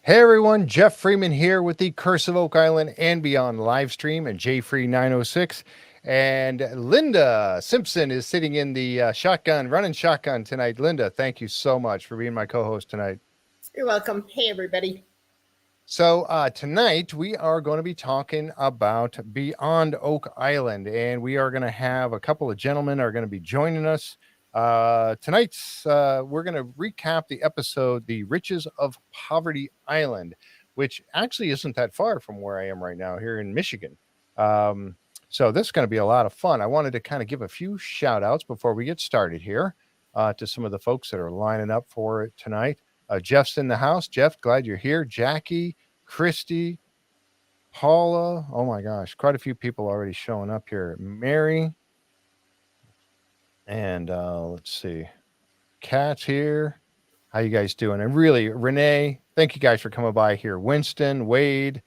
Hey everyone, Jeff Freeman here with the Curse of Oak Island and Beyond live stream at J-Free 906. And Linda Simpson is sitting in the running shotgun tonight. Linda, thank you so much for being my co-host tonight. You're welcome. Hey, everybody. So tonight we are going to be talking about Beyond Oak Island, and we are going to have a couple of gentlemen are going to be joining us. Tonight's we're going to recap the episode The Riches of Poverty Island, which actually isn't that far from where I am right now here in Michigan. So this is going to be a lot of fun. I wanted to kind of give a few shout outs before we get started here to some of the folks that are lining up for it tonight. Jeff's in the house. Jeff, glad you're here. Jackie, Christy, Paula. Oh my gosh, quite a few people already showing up here. Mary. And let's see. Kat's here. How you guys doing? And really, Renee, thank you guys for coming by here. Winston, Wade.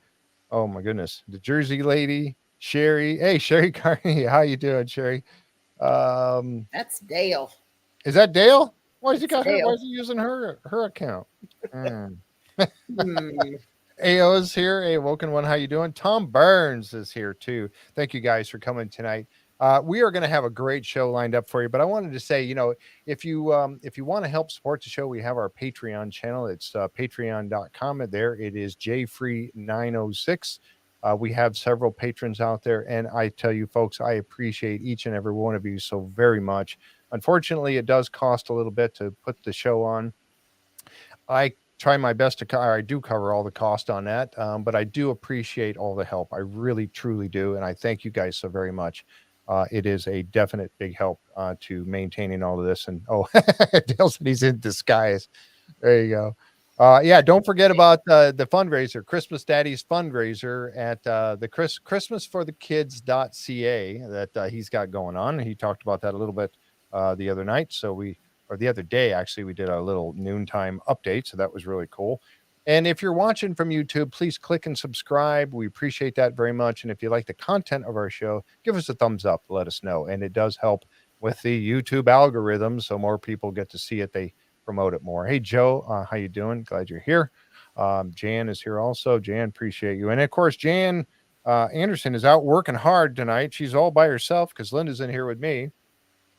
Oh my goodness. The Jersey lady, Sherry. Hey, Sherry Carney. How you doing, Sherry? That's Dale. Is that Dale? Why is he got her? Why is he using her account? AO is here. Hey, Woken One, how you doing? Tom Burns is here too. Thank you guys for coming tonight. We are going to have a great show lined up for you, but I wanted to say, if you want to help support the show, we have our Patreon channel. It's patreon.com. There it is, jfree906. We have several patrons out there, and I tell you folks, I appreciate each and every one of you so very much. Unfortunately, it does cost a little bit to put the show on. I try my best I do cover all the cost on that, but I do appreciate all the help. I really, truly do, and I thank you guys so very much. It is a definite big help to maintaining all of this. And Dale said he's in disguise. There you go. Yeah, don't forget about the fundraiser, Christmas Daddy's fundraiser at the christmasforthekids.ca that he's got going on. He talked about that a little bit the other night. Or the other day, actually, we did a little noontime update. So that was really cool. And if you're watching from YouTube, please click and subscribe. We appreciate that very much. And if you like the content of our show, give us a thumbs up. Let us know. And it does help with the YouTube algorithm, so more people get to see it. They promote it more. Hey, Joe, how you doing? Glad you're here. Jan is here also. Jan, appreciate you. And, of course, Jan Anderson is out working hard tonight. She's all by herself because Linda's in here with me.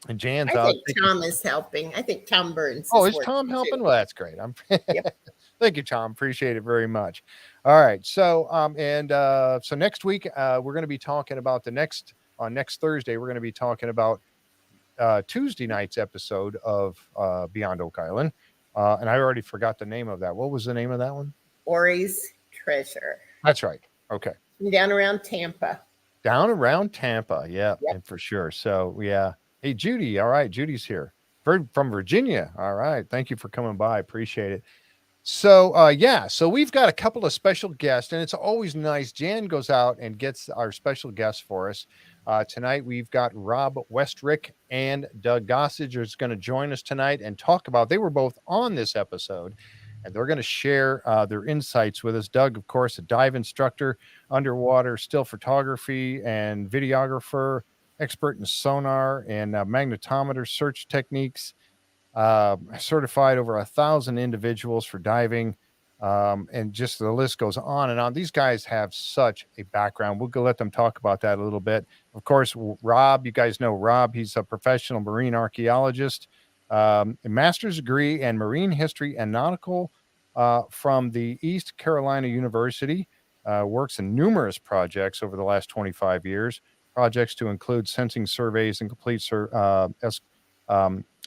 And Jan's out. I think Tom is helping. I think Tom Burns. Is Tom helping? Too. Well, that's great. Yep. Thank you, Tom. Appreciate it very much. All right. So, so next week, we're going to be talking about next Thursday, we're going to be talking about Tuesday night's episode of Beyond Oak Island. And I already forgot the name of that. What was the name of that one? Ori's Treasure. That's right. Okay. Down around Tampa. Down around Tampa. Yeah, yep. And for sure. So, yeah. Hey, Judy. All right. Judy's here from Virginia. All right. Thank you for coming by. Appreciate it. So, so we've got a couple of special guests, and it's always nice. Jan goes out and gets our special guests for us. Tonight, we've got Rob Westrick and Doug Gossage is going to join us tonight and talk about, they were both on this episode, and they're going to share their insights with us. Doug, of course, a dive instructor, underwater still photography and videographer, expert in sonar and magnetometer search techniques. Certified over 1,000 individuals for diving, and just the list goes on and on. These guys have such a background. We'll go let them talk about that a little bit. Of course, Rob, you guys know Rob. He's a professional marine archaeologist, a master's degree in marine history and nautical from the East Carolina University. Works in numerous projects over the last 25 years. Projects to include sensing surveys and complete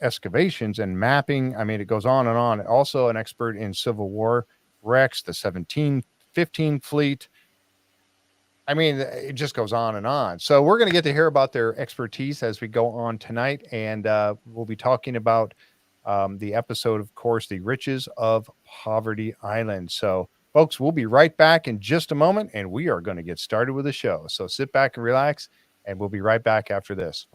excavations and mapping. I mean, it goes on and on. Also an expert in Civil War wrecks, the 1715 fleet. I mean, it just goes on and on. So we're going to get to hear about their expertise as we go on tonight. And we'll be talking about the episode, of course, The Riches of Poverty Island. So folks, we'll be right back in just a moment, and we are going to get started with the show. So sit back and relax, and we'll be right back after this.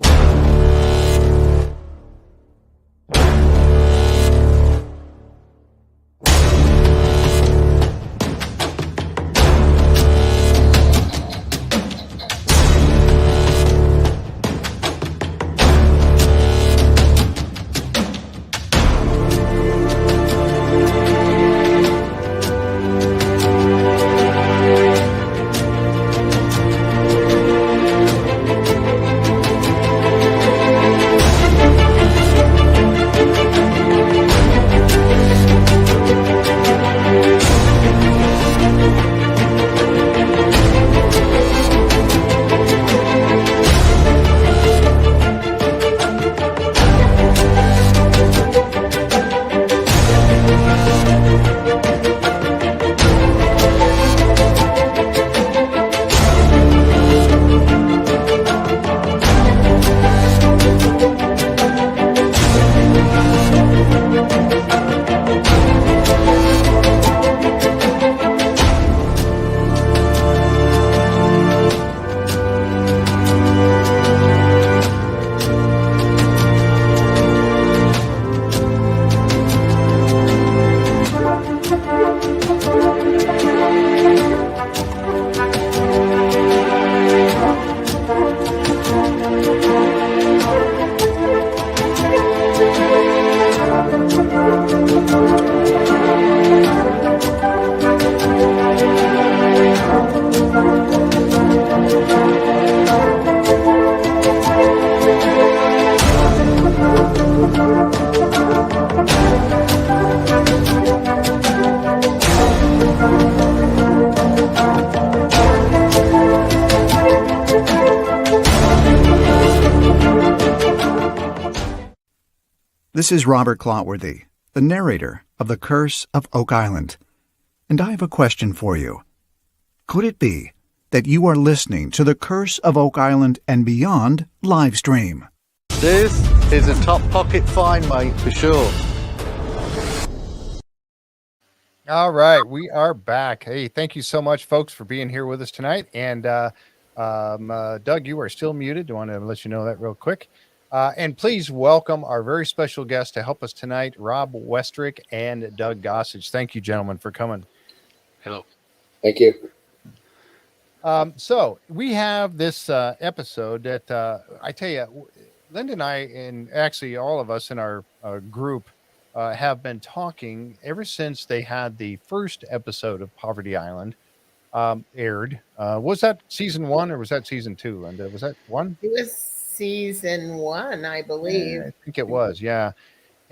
This is Robert Clotworthy, the narrator of The Curse of Oak Island, and I have a question for you. Could it be that you are listening to The Curse of Oak Island and Beyond live stream? This is a top pocket find, mate, for sure. All right, we are back. Hey, thank you so much, folks, for being here with us tonight. And Doug, you are still muted. I want to let you know that real quick. And please welcome our very special guest to help us tonight, Rob Westrick and Doug Gossage. Thank you, gentlemen, for coming. Hello. Thank you. So we have this episode that I tell you, Linda and I, and actually all of us in our group, have been talking ever since they had the first episode of Poverty Island aired. Was that season 1 or was that season 2, Linda? Was that 1? It was season 1, I believe. I think it was, yeah.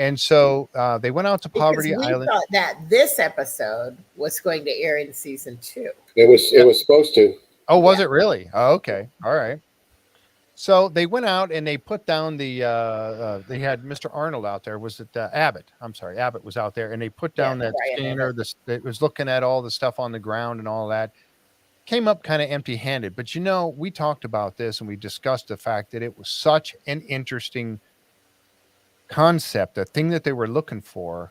And so they went out to Poverty Because we Island. thought that this episode was going to air in season 2. It was supposed to. Oh, was it really? Oh, okay. All right. So they went out and they put down the, they had Mr. Arnold out there. Was it Abbott? I'm sorry. Abbott was out there and they put down that scanner that was looking at all the stuff on the ground and all that. Came up kind of empty handed. But, you know, we talked about this and we discussed the fact that it was such an interesting concept, a thing that they were looking for.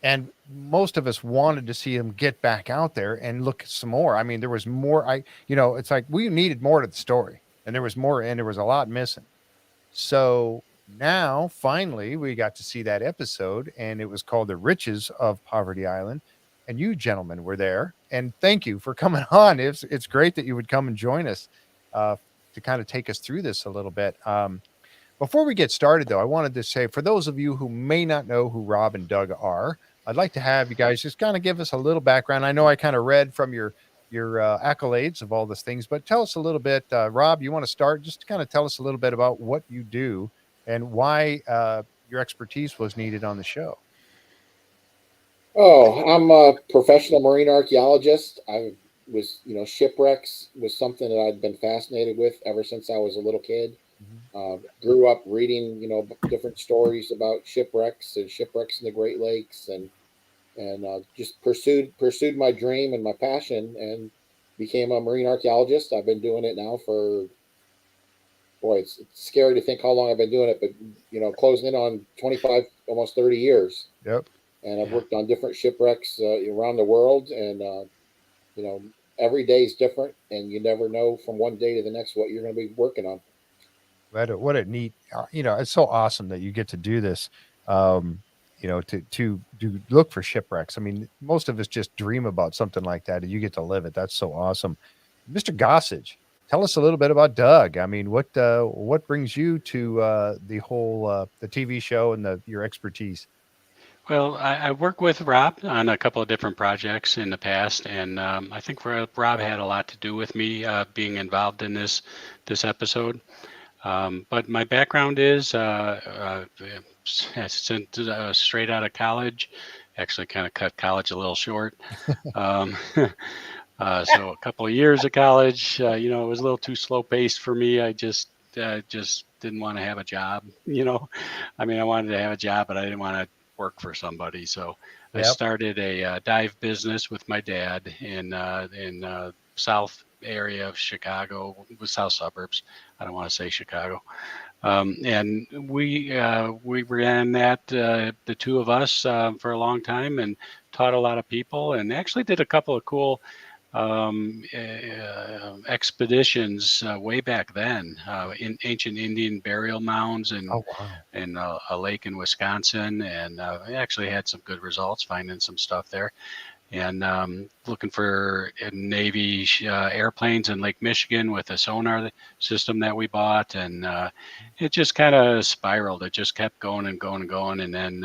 And most of us wanted to see him get back out there and look at some more. I mean, there was more. It's like we needed more to the story. And there was more, and there was a lot missing. So now, finally, we got to see that episode, and it was called The Riches of Poverty Island. And you gentlemen were there. And thank you for coming on. It's great that you would come and join us to kind of take us through this a little bit. Before we get started, though, I wanted to say, for those of you who may not know who Rob and Doug are, I'd like to have you guys just kind of give us a little background. I know I kind of read from your accolades of all these things, but tell us a little bit. Rob, you want to start? Just to kind of tell us a little bit about what you do and why your expertise was needed on the show. Oh, I'm a professional marine archaeologist. I was, shipwrecks was something that I'd been fascinated with ever since I was a little kid. Grew up reading, different stories about shipwrecks and shipwrecks in the Great Lakes, and just pursued my dream and my passion and became a marine archaeologist. I've been doing it now for, it's scary to think how long I've been doing it, but, closing in on 25, almost 30 years. Yep. And I've worked on different shipwrecks around the world, and, every day is different, and you never know from one day to the next what you're going to be working on. What a neat, it's so awesome that you get to do this. To look for shipwrecks. I mean, most of us just dream about something like that, and you get to live it. That's so awesome. Mr. Gossage, tell us a little bit about Doug. I mean, what brings you to the whole the TV show and your expertise? Well, I worked with Rob on a couple of different projects in the past, and I think Rob had a lot to do with me being involved in this episode. But my background is straight out of college. Actually, kind of cut college a little short. So a couple of years of college, it was a little too slow paced for me. I just didn't want to have a job. I wanted to have a job, but I didn't want to work for somebody. So I started a dive business with my dad in south area of Chicago, with south suburbs. I don't want to say Chicago. And we ran that, the two of us, for a long time, and taught a lot of people, and actually did a couple of cool expeditions way back then, in ancient Indian burial mounds and a lake in Wisconsin, and I actually had some good results finding some stuff there. and looking for Navy airplanes in Lake Michigan with a sonar system that we bought, and it just kind of spiraled. It just kept going and going and going, and then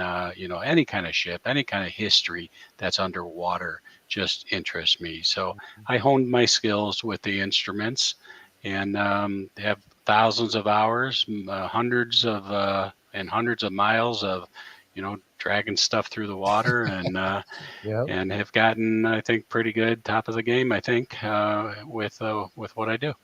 any kind of ship, any kind of history that's underwater just interests me. So I honed my skills with the instruments, and have thousands of hours, hundreds of miles of dragging stuff through the water, and Yep. and have gotten, I think, pretty good, top of the game, I think, with what I do.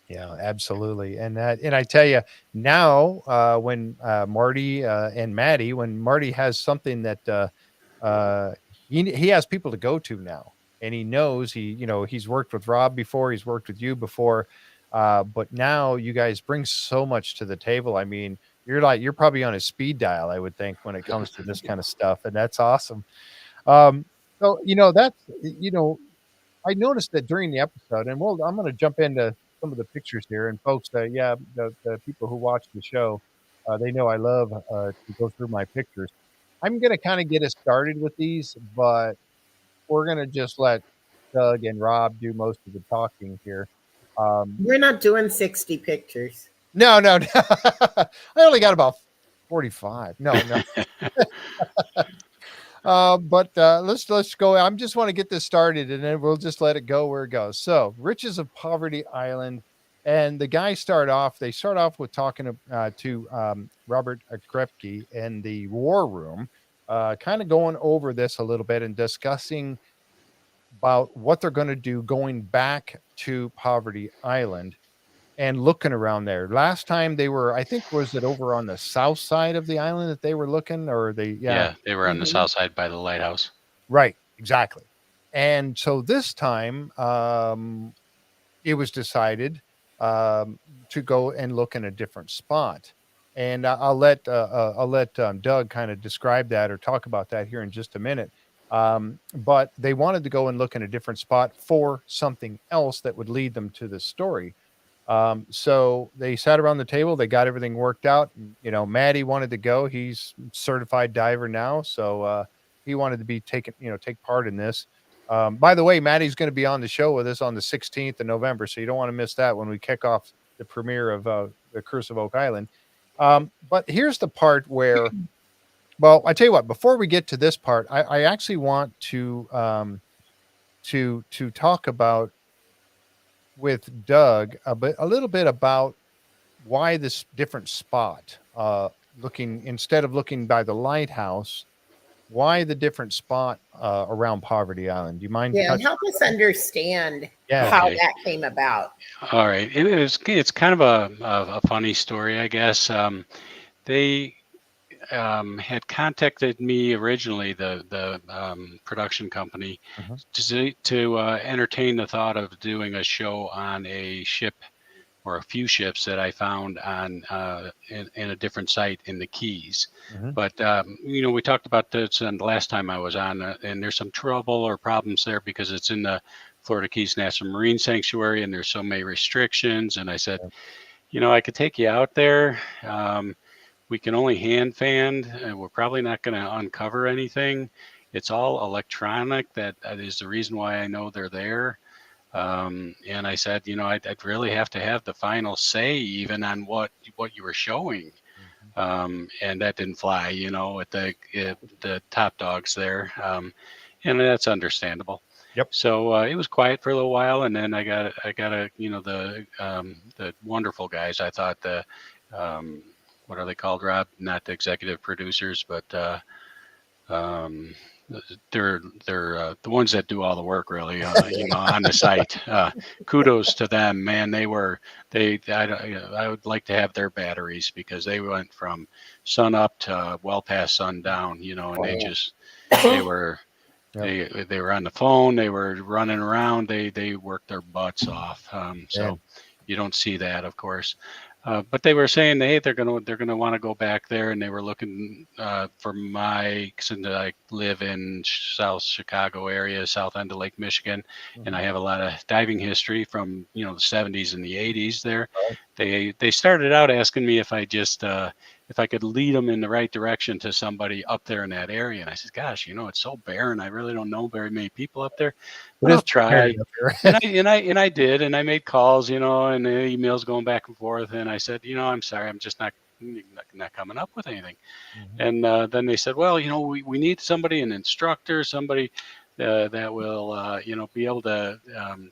Yeah, absolutely. And I tell you now, when Marty and Maddie, when Marty has something that he has people to go to now, and he knows he's worked with Rob before, he's worked with you before, but now you guys bring so much to the table. I mean, you're probably on a speed dial, I would think, when it comes to this kind of stuff, and that's awesome. Um, so that's I noticed that during the episode, and I'm going to jump into some of the pictures here. And folks, the people who watch the show, they know I love to go through my pictures. I'm going to kind of get us started with these, but we're going to just let Doug and Rob do most of the talking here. We're not doing 60 pictures. No. I only got about 45. No. But let's go. I just want to get this started, and then we'll just let it go where it goes. So, Riches of Poverty Island, and the guys start off with talking to Robert Krepke in the war room, kind of going over this a little bit and discussing about what they're going to do going back to Poverty Island and looking around there. Last time they were, I think, was it over on the south side of the island that they were looking, or Yeah, they were on the south side by the lighthouse. Right, exactly. And so this time, it was decided to go and look in a different spot. And I'll let Doug kind of describe that or talk about that here in just a minute. But they wanted to go and look in a different spot for something else that would lead them to the story. So they sat around the table, they got everything worked out. Maddie wanted to go. He's certified diver now. So, he wanted to take part in this. By the way, Maddie's going to be on the show with us on the 16th of November. So you don't want to miss that when we kick off the premiere of, The Curse of Oak Island. But here's the part where, well, I tell you what, before we get to this part, I actually want to talk about with Doug a little bit about why this different spot, instead of looking by the lighthouse, why the different spot around Poverty Island. Do you mind? Yeah, help us understand Yeah. how Okay. that came about. All right, it's kind of a funny story, I guess. They had contacted me originally, the production company, to entertain the thought of doing a show on a ship or a few ships that I found on in a different site in the Keys. But we talked about this and the last time I was on, and there's some trouble or problems there because it's in the Florida Keys National Marine Sanctuary, and there's so many restrictions. And I said, I could take you out there. We can only hand fan, and we're probably not going to uncover anything. It's all electronic. That is the reason why I know they're there. And I said, I'd really have to have the final say even on what you were showing. And that didn't fly, with the top dogs there. And that's understandable. Yep. So it was quiet for a little while, and then I got the wonderful guys. I thought what are they called, Rob? Not the executive producers, but they're the ones that do all the work, really. On the site. Kudos to them, man. I would like to have their batteries because they went from sun up to well past sundown. And they were. Yep. They were on the phone. They were running around. They worked their butts off. So you don't see that, of course. But they were saying, hey, they're gonna want to go back there, and they were looking for since I live in South Chicago area, south end of Lake Michigan, and I have a lot of diving history from the 70s and the 80s there. Right. They started out asking me if if I could lead them in the right direction to somebody up there in that area. And I said, gosh, it's so barren. I really don't know very many people up there, but I'll try. And I did, and I made calls, and the emails going back and forth. And I said, I'm sorry, I'm just not coming up with anything. And then they said, well, we need somebody, an instructor, somebody that will, be able to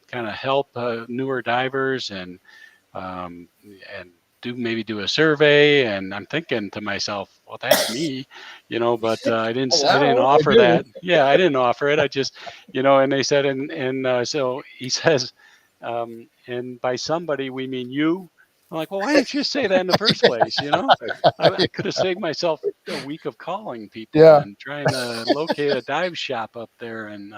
kind of help newer divers and do a survey. And I'm thinking to myself, well, that's me, but I didn't offer that. Yeah, I didn't offer it. I just, and they said, and so he says, and by somebody we mean you. I'm like, well, why didn't you say that in the first place? I could have saved myself a week of calling people and trying to locate a dive shop up there. And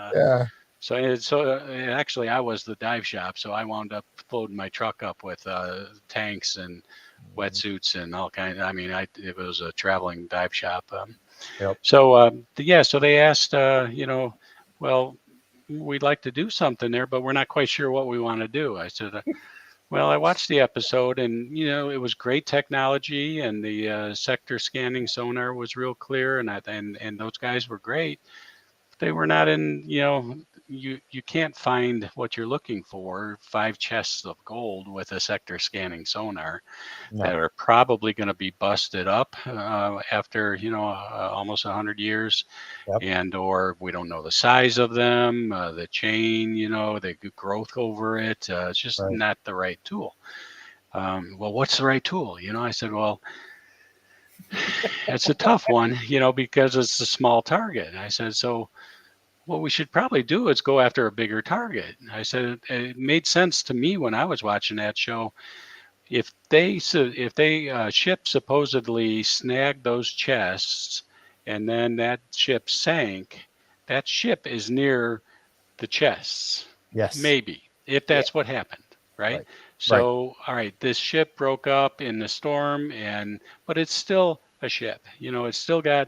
so actually I was the dive shop. So I wound up loading my truck up with tanks and wetsuits and all kinds. It was a traveling dive shop. So they asked, well, we'd like to do something there, but we're not quite sure what we want to do. I said, well, I watched the episode, and it was great technology, and the sector scanning sonar was real clear, and those guys were great. They were not in, you can't find what you're looking for, 5 chests of gold with a sector scanning sonar that are probably going to be busted up after, almost 100 years. And or we don't know the size of them, the chain, the growth over it. It's just not the right tool. Well, what's the right tool? I said, well, it's a tough one, because it's a small target. I said, so what we should probably do is go after a bigger target. I said, it made sense to me when I was watching that show. If they ship supposedly snagged those chests and then that ship sank, that ship is near the chests. Yes. Maybe, if that's what happened, right? So, all right, this ship broke up in the storm, but it's still a ship. It's still got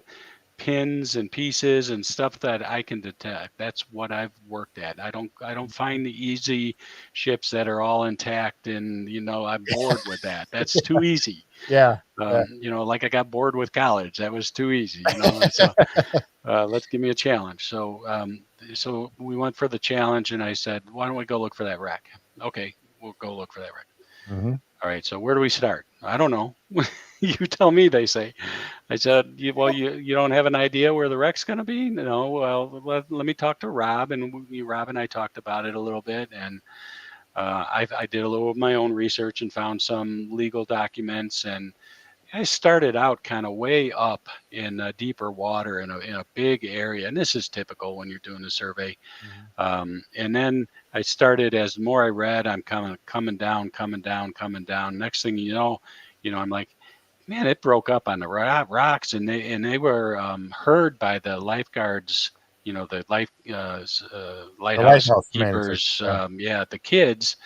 pins and pieces and stuff that I can detect. That's what I've worked at. I don't find the easy ships that are all intact, and I'm bored with that. That's too easy. Like I got bored with college. That was too easy. So let's give me a challenge. So we went for the challenge, and I said, why don't we go look for that wreck? Okay, we'll go look for that wreck. All right, so where do we start? I don't know. You tell me, they say. I said, well, you don't have an idea where the wreck's going to be? No, well, let me talk to Rob. And Rob and I talked about it a little bit. And I did a little of my own research and found some legal documents. And I started out kind of way up in deeper water in a big area. And this is typical when you're doing a survey. And then I started, as the more I read, I'm coming down. Next thing you know, I'm like, man, it broke up on the rocks, and they were heard by the lifeguards, the lighthouse keepers, the kids.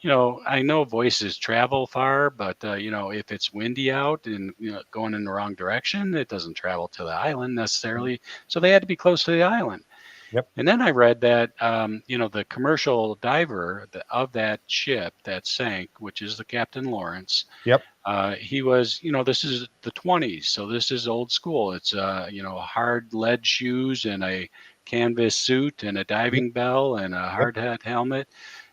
I know voices travel far, but if it's windy out and going in the wrong direction, it doesn't travel to the island necessarily. So they had to be close to the island. And then I read that the commercial diver of that ship that sank, which is the Captain Lawrence. He was, this is the 20s, so this is old school. It's hard lead shoes and a canvas suit and a diving bell and a hard hat helmet.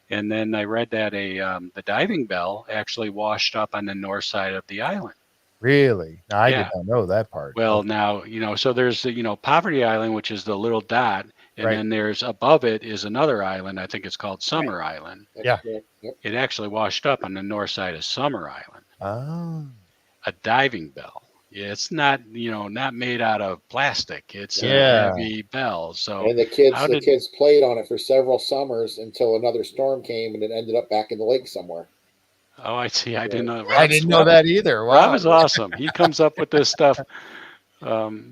And then I read that the diving bell actually washed up on the north side of the island. Really? I did not know that part. Well, now, so there's Poverty Island, which is the little dot. And then there's above it is another island. I think it's called Summer Island. It actually washed up on the north side of Summer Island. Oh. A diving bell. It's not, not made out of plastic. It's a heavy bell. So and the kids played on it for several summers until another storm came, and it ended up back in the lake somewhere. Oh, I see. I didn't know. I didn't know that either. Wow. Rob is awesome. He comes up with this stuff.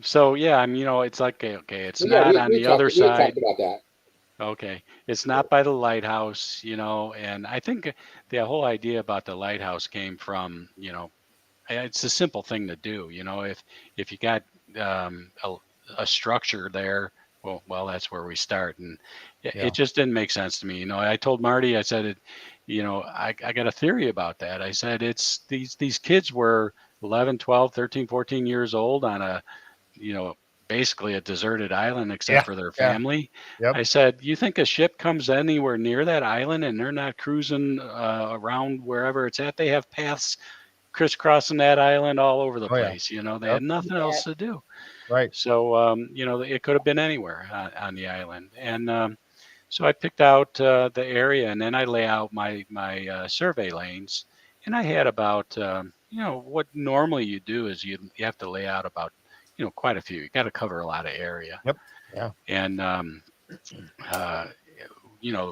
So yeah, it's like, okay, it's not on the other side. We talked about that. Okay, it's not by the lighthouse, and I think the whole idea about the lighthouse came from, it's a simple thing to do, if you got a structure there, well, that's where we start, and it just didn't make sense to me. I told Marty, I said, I got a theory about that. I said, it's these kids were 11, 12, 13, 14 years old on a, basically a deserted island except for their family. Yep. I said, you think a ship comes anywhere near that island and they're not cruising around wherever it's at? They have paths crisscrossing that island all over the place. They had nothing else to do. Right. So, it could have been anywhere on the island. And so I picked out the area, and then I lay out my survey lanes. And I had about, what normally you do is you have to lay out about, quite a few. You got to cover a lot of area. Yep. Yeah. And,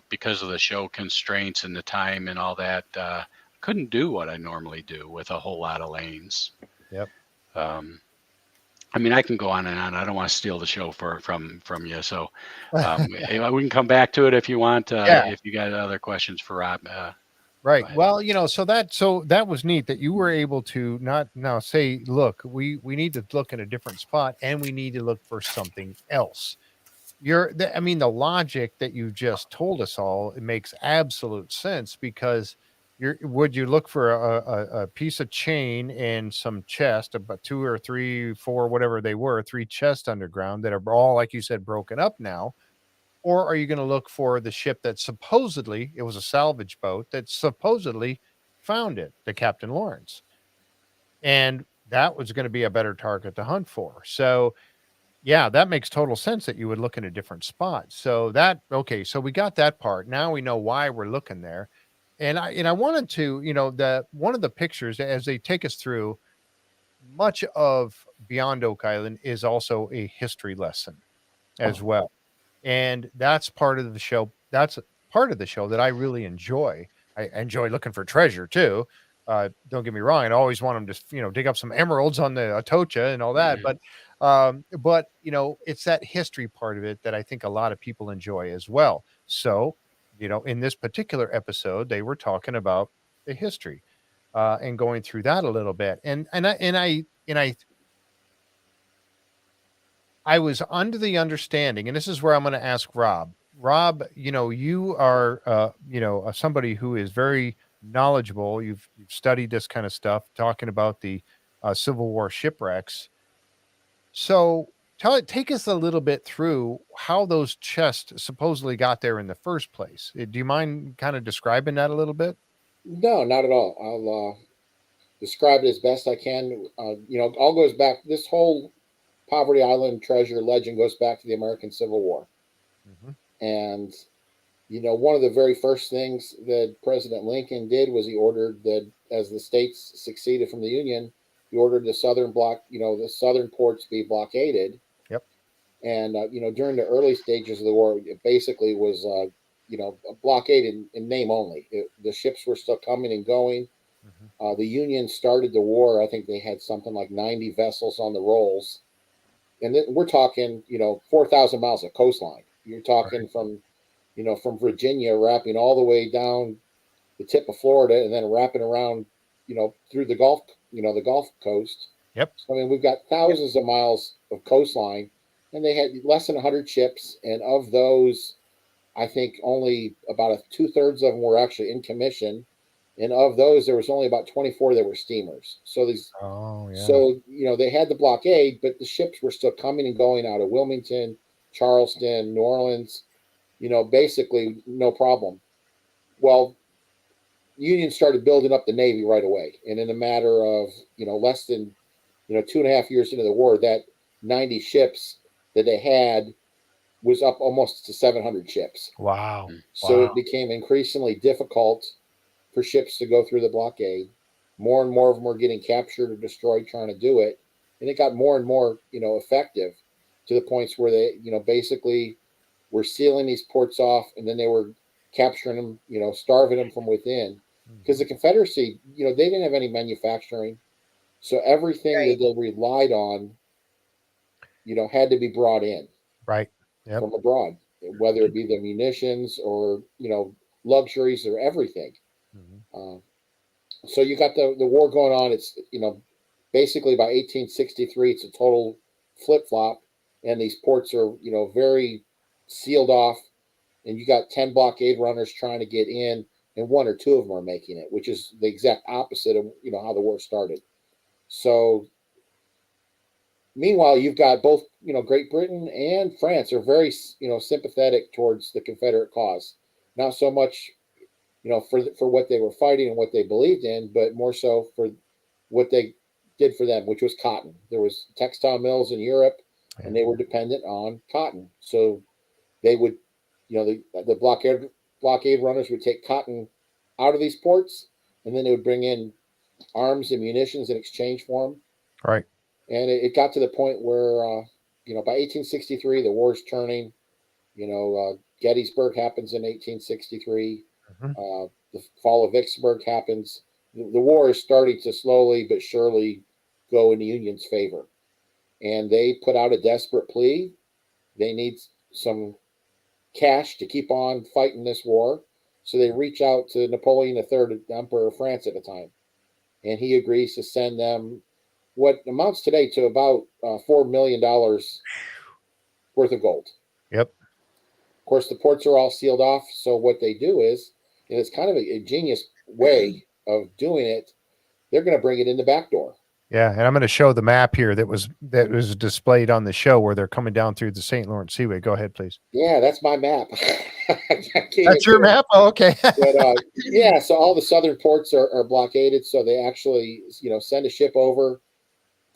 because of the show constraints and the time and all that, couldn't do what I normally do with a whole lot of lanes. Yep. I can go on and on. I don't want to steal the show from you. So we can come back to it if you want. If you got other questions for Rob. Right. Well, so that was neat that you were able to not now say, look, we need to look in a different spot and we need to look for something else. The logic that you just told us all, it makes absolute sense because would you look for a piece of chain and some chest, about 2 or 3, 4, whatever they were, 3 chests underground that are all, like you said, broken up now? Or are you going to look for the ship that supposedly, it was a salvage boat that supposedly found it, the Captain Lawrence? And that was going to be a better target to hunt for. So, yeah, that makes total sense that you would look in a different spot. So so we got that part. Now we know why we're looking there. And I wanted to, one of the pictures as they take us through, much of Beyond Oak Island is also a history lesson as well. And that's part of the show. That's part of the show that I really enjoy. I enjoy looking for treasure too. Don't get me wrong. I always want them to, dig up some emeralds on the Atocha and all that. Mm-hmm. But it's that history part of it that I think a lot of people enjoy as well. So, in this particular episode, they were talking about the history and going through that a little bit. I was under the understanding, and this is where I'm going to ask Rob. Rob, you are, somebody who is very knowledgeable. You've studied this kind of stuff, talking about the Civil War shipwrecks. So take us a little bit through how those chests supposedly got there in the first place. Do you mind kind of describing that a little bit? No, not at all. I'll describe it as best I can. All goes back. This whole Poverty Island treasure legend goes back to the American Civil War. Mm-hmm. And, one of the very first things that President Lincoln did was he ordered that as the states seceded from the Union, he ordered the southern the southern ports be blockaded. Yep. And, during the early stages of the war, it basically was, a blockade in name only. The ships were still coming and going. Mm-hmm. The Union started the war. I think they had something like 90 vessels on the rolls. And then we're talking, 4,000 miles of coastline. You're talking from Virginia, wrapping all the way down the tip of Florida, and then wrapping around, through the Gulf, the Gulf Coast. Yep. So, we've got thousands of miles of coastline, and they had less than 100 ships, and of those, I think only about 2/3 of them were actually in commission. And of those, there was only about 24 that were steamers. So they had the blockade, but the ships were still coming and going out of Wilmington, Charleston, New Orleans, basically no problem. Well, Union started building up the Navy right away. And in a matter of, less than, 2.5 years into the war, that 90 ships that they had was up almost to 700 ships. Wow. So it became increasingly difficult for ships to go through the blockade. More and more of them were getting captured or destroyed trying to do it. And it got more and more, effective to the points where they, basically were sealing these ports off, and then they were capturing them, starving them from within. Because the Confederacy, they didn't have any manufacturing. So everything that they relied on, had to be brought in. Right. Yep. From abroad, whether it be the munitions or, luxuries or everything. Mm-hmm. So you got the war going on. It's, basically by 1863, it's a total flip flop, and these ports are, very sealed off, and you got 10 blockade runners trying to get in, and 1 or 2 of them are making it, which is the exact opposite of, how the war started. So meanwhile, you've got both, Great Britain and France are very, sympathetic towards the Confederate cause. Not so much, for what they were fighting and what they believed in, but more so for what they did for them, which was cotton. There was textile mills in Europe, and they were dependent on cotton. So they would, the blockade runners would take cotton out of these ports, and then they would bring in arms and munitions in exchange for them. Right. And it got to the point where, by 1863, the war's turning. Gettysburg happens in 1863. The fall of Vicksburg happens. The war is starting to slowly but surely go in the Union's favor. And they put out a desperate plea. They need some cash to keep on fighting this war. So they reach out to Napoleon III, the Emperor of France at the time. And he agrees to send them what amounts today to about $4 million worth of gold. Yep. Of course, the ports are all sealed off. So what they do is, and it's kind of a genius way of doing it, they're going to bring it in the back door. Yeah, and I'm going to show the map here that was displayed on the show where they're coming down through the St. Lawrence Seaway. Go ahead, please. Yeah, that's my map. That's your map? Oh, okay. But, yeah, so all the southern ports are blockaded. So they actually, send a ship over,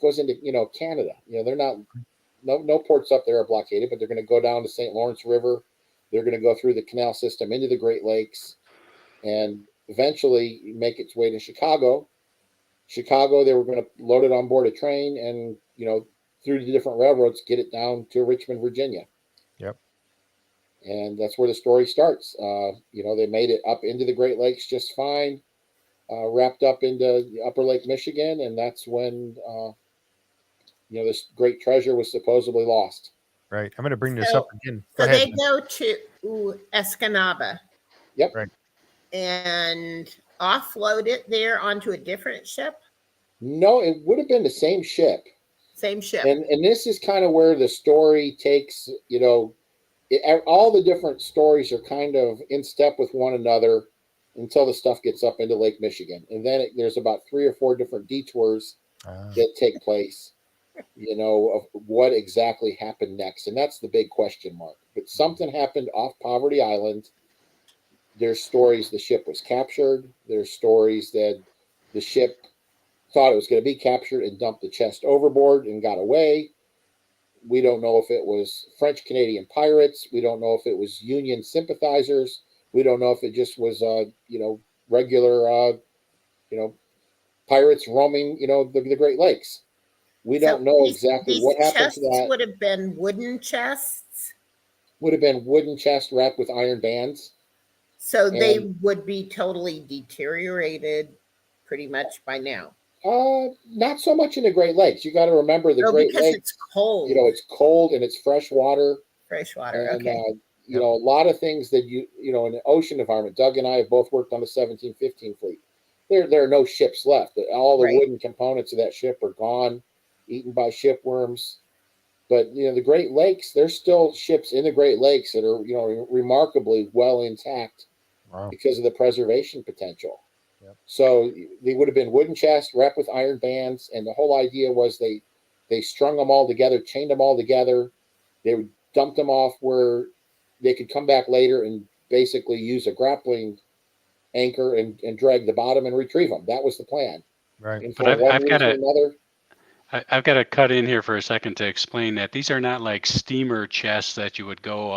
goes into, Canada. They're not, no ports up there are blockaded, but they're going to go down to St. Lawrence River. They're going to go through the canal system into the Great Lakes and eventually make its way to Chicago. Chicago, they were going to load it on board a train and, through the different railroads, get it down to Richmond, Virginia. Yep. And that's where the story starts. They made it up into the Great Lakes just fine, wrapped up into the Upper Lake, Michigan, and that's when, this great treasure was supposedly lost. Right. I'm going to bring this up again. Go So ahead. they go to Escanaba. Yep. Right. And offload it there onto a different ship? No, it would have been the same ship. Same ship. And this is kind of where the story takes, all the different stories are kind of in step with one another until the stuff gets up into Lake Michigan. And then there's about 3 or 4 different detours that take place, of what exactly happened next. And that's the big question mark. But something happened off Poverty Island. There's stories the ship was captured. There's stories that the ship thought it was going to be captured and dumped the chest overboard and got away. We don't know if it was French-Canadian pirates. We don't know if it was Union sympathizers. We don't know if it just was, regular, pirates roaming, the Great Lakes. We don't know exactly what happened to that. Would have been wooden chests. Would have been wooden chests wrapped with iron bands. So they would be totally deteriorated pretty much by now. Not so much in the Great Lakes. You got to remember the Great Lakes. It's cold. It's cold and it's fresh water. Fresh water. And, okay. A lot of things that in the ocean environment. Doug and I have both worked on the 1715 fleet. There are no ships left. All the wooden components of that ship are gone, eaten by shipworms. But the Great Lakes, there's still ships in the Great Lakes that are remarkably well intact. Wow. Because of the preservation potential. Yep. So they would have been wooden chests wrapped with iron bands, and the whole idea was they strung them all together, chained them all together. They would dump them off where they could come back later and basically use a grappling anchor and drag the bottom and retrieve them. That was the plan. Right. And for I've got to cut in here for a second to explain that these are not like steamer chests that you would go,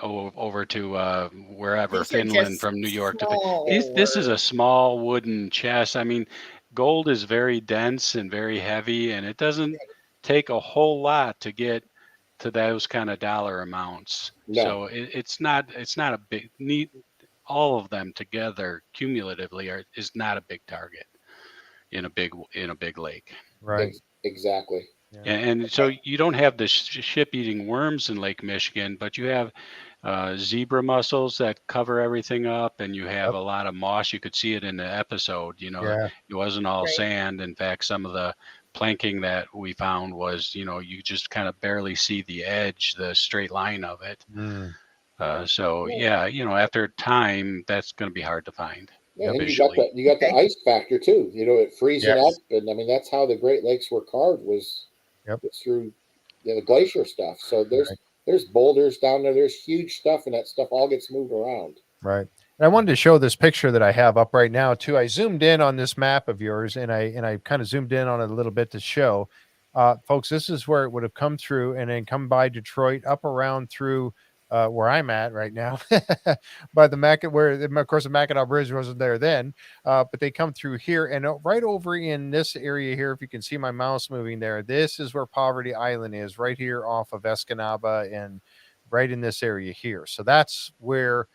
over to wherever, Finland from New York to. This is a small wooden chest. I mean, gold is very dense and very heavy, and it doesn't take a whole lot to get to those kind of dollar amounts. No. So it's not a big need. All of them together cumulatively is not a big target in a big lake. Right. Exactly. Yeah. And so you don't have the ship eating worms in Lake Michigan, but you have zebra mussels that cover everything up, and you have a lot of moss. You could see it in the episode. It wasn't all sand. In fact, some of the planking that we found was, you just kind of barely see the edge, the straight line of it. After time, that's going to be hard to find. Yeah, and visually. you got the ice factor too. You know, it freezing up, Yes. and I mean that's how the Great Lakes were carved was Yep. through the glacier stuff. So Right. there's boulders down there. There's huge stuff, and that stuff all gets moved around. Right. And I wanted to show this picture that I have up right now too. I zoomed in on this map of yours, and I kind of zoomed in on it a little bit to show, folks. This is where it would have come through, and then come by Detroit, up around through where I'm at right now, by the where of course the Mackinac Bridge wasn't there then, but they come through here and right over in this area here. If you can see my mouse moving there, this is where Poverty Island is, right here off of Escanaba and right in this area here. So that's where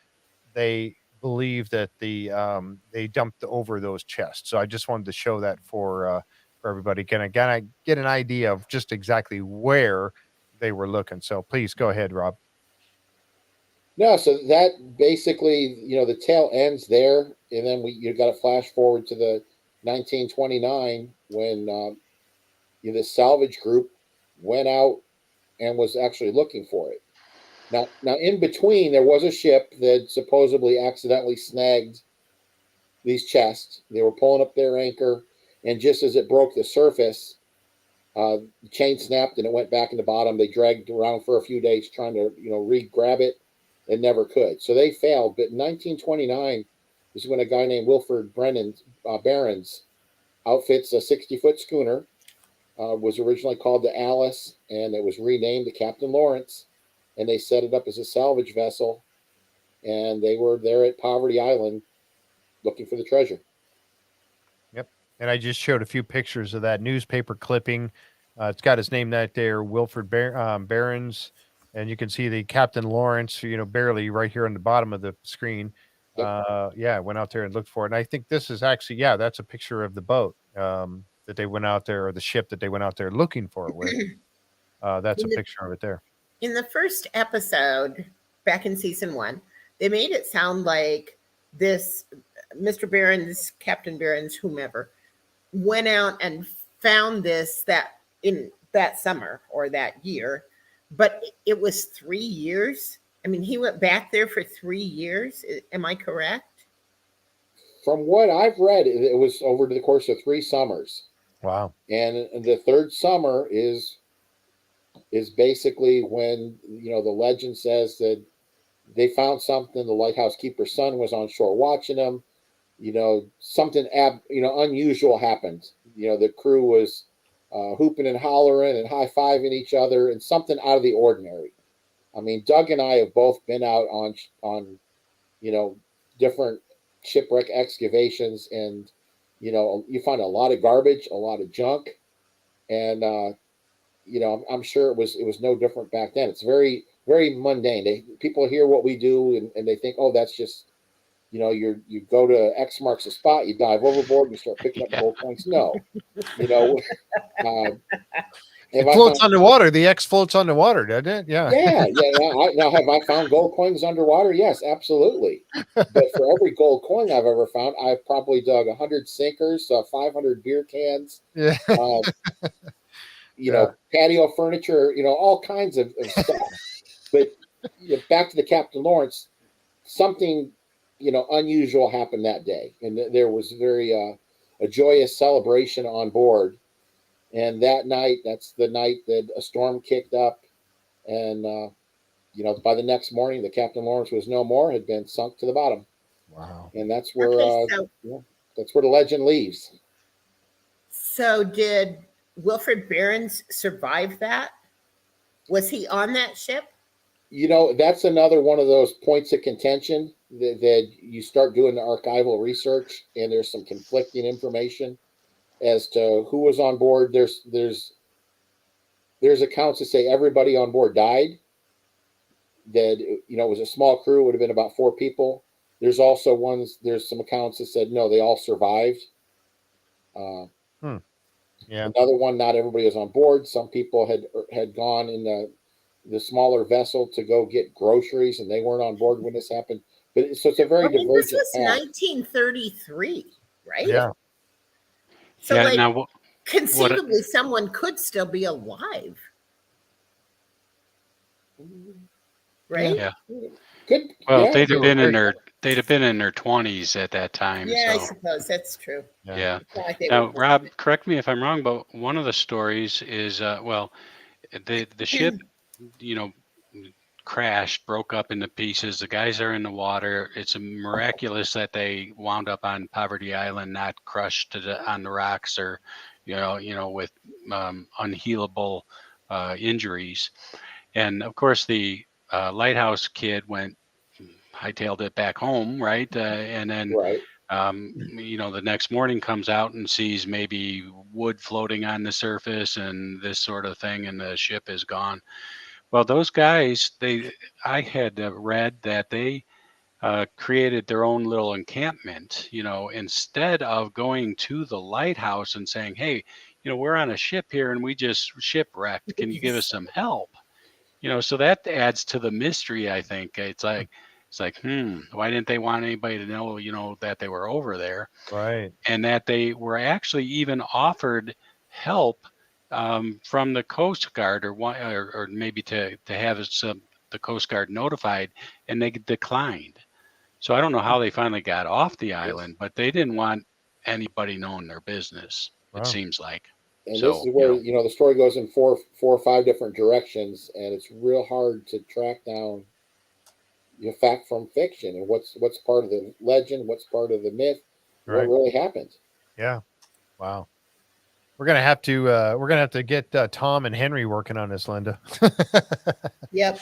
they believe that they dumped over those chests. So I just wanted to show that for everybody. Can I get an idea of just exactly where they were looking? So please go ahead, Rob. No, so that basically, you know, the tail ends there, and then you got to flash forward to the 1929 when the salvage group went out and was actually looking for it. Now, in between, there was a ship that supposedly accidentally snagged these chests. They were pulling up their anchor, and just as it broke the surface, the chain snapped and it went back in the bottom. They dragged around for a few days trying to, re-grab it, and never could. So they failed. But in 1929 is when a guy named Wilford Barons outfits a 60-foot schooner. Was originally called the Alice, and it was renamed the Captain Lawrence. And they set it up as a salvage vessel, and they were there at Poverty Island looking for the treasure. Yep. And I just showed a few pictures of that newspaper clipping. It's got his name right there, Wilford Barons. And you can see the Captain Lawrence, barely right here on the bottom of the screen. Yep. Went out there and looked for it. And I think this is actually, that's a picture of the boat that they went out there, or the ship that they went out there looking for it with. That's a picture of it there. In the first episode, back in season 1, they made it sound like this Mr. Barons, Captain Barons, whomever, went out and found this in that summer or that year. But it was 3 years. I mean, he went back there for 3 years. Am I correct? From what I've read, it was over the course of 3 summers. Wow. And the third summer is basically when, the legend says that they found something. The lighthouse keeper's son was on shore watching them. Something unusual happened. The crew was hooping and hollering and high-fiving each other, and something out of the ordinary. I mean, Doug and I have both been out on different shipwreck excavations, and you find a lot of garbage, a lot of junk, and I'm sure it was no different back then. It's very, very mundane. People hear what we do and they think, oh, that's just you go to X marks the spot, you dive overboard, you start picking up gold coins. No, it floats underwater. The X floats underwater, doesn't it? Yeah. Yeah. Now, have I found gold coins underwater? Yes, absolutely. But for every gold coin I've ever found, I've probably dug 100 sinkers, 500 beer cans, Yeah. patio furniture, all kinds of stuff. But back to the Captain Lawrence, something unusual happened that day, and there was a joyous celebration on board. And that night, that's the night that a storm kicked up, and by the next morning, the Captain Lawrence was no more, had been sunk to the bottom. Wow. And that's where that's where the legend leaves. So did Wilfred Barons survive that? Was he on that ship? That's another one of those points of contention that you start doing the archival research, and there's some conflicting information as to who was on board. There's accounts that say everybody on board died. That it was a small crew, would have been about 4 people. There's some accounts that said no, they all survived. Yeah. Another one, not everybody was on board. Some people had gone in the smaller vessel to go get groceries, and they weren't on board when this happened. But so it's a very divergent. This was 1933, right? Yeah. So now, conceivably, someone could still be alive, right? Yeah. Good. Well, Yeah. they'd have been in very their 20s at that time. Yeah, I So suppose that's true. yeah. It's not like they Now, were Rob, correct me if I'm wrong, but one of the stories is well, the ship, you know, crashed, broke up into pieces. The guys are in the water. It's miraculous that they wound up on Poverty Island, not crushed on the rocks or, with unhealable injuries. And of course, the lighthouse kid hightailed it back home, right? And then right. the next morning comes out and sees maybe wood floating on the surface and this sort of thing, and the ship is gone. Well, those guys, I had read that they created their own little encampment, instead of going to the lighthouse and saying, hey, we're on a ship here and we just shipwrecked. Can you give us some help? So that adds to the mystery, I think. It's like, why didn't they want anybody to know, that they were over there? right. And that they were actually even offered help from the Coast Guard, or maybe to have the Coast Guard notified, and they declined. So I don't know how they finally got off the island, but they didn't want anybody knowing their business. It Wow. seems like. And So, this is where the story goes in four or five different directions, and it's real hard to track down fact from fiction and what's part of the legend, what's part of the myth, what Right. really happened. Yeah. Wow. We're gonna have to get Tom and Henry working on this, Linda. Yep.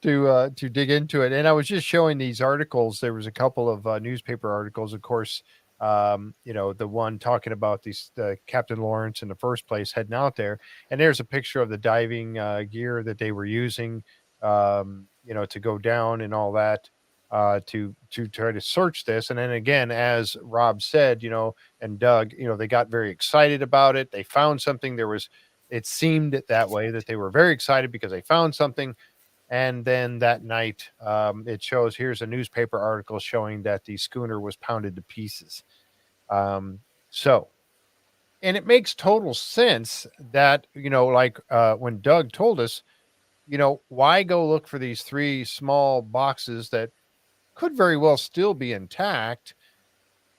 To dig into it. And I was just showing these articles. There was a couple of newspaper articles, of course. The one talking about these Captain Lawrence in the first place heading out there, and there's a picture of the diving gear that they were using, to go down and all that, to try to search this. And then again, as Rob said, and Doug, they got very excited about it. They found something. It seemed that way, that they were very excited because they found something. And then that night, it shows, here's a newspaper article showing that the schooner was pounded to pieces. So, and it makes total sense that, when Doug told us, why go look for these three small boxes that could very well still be intact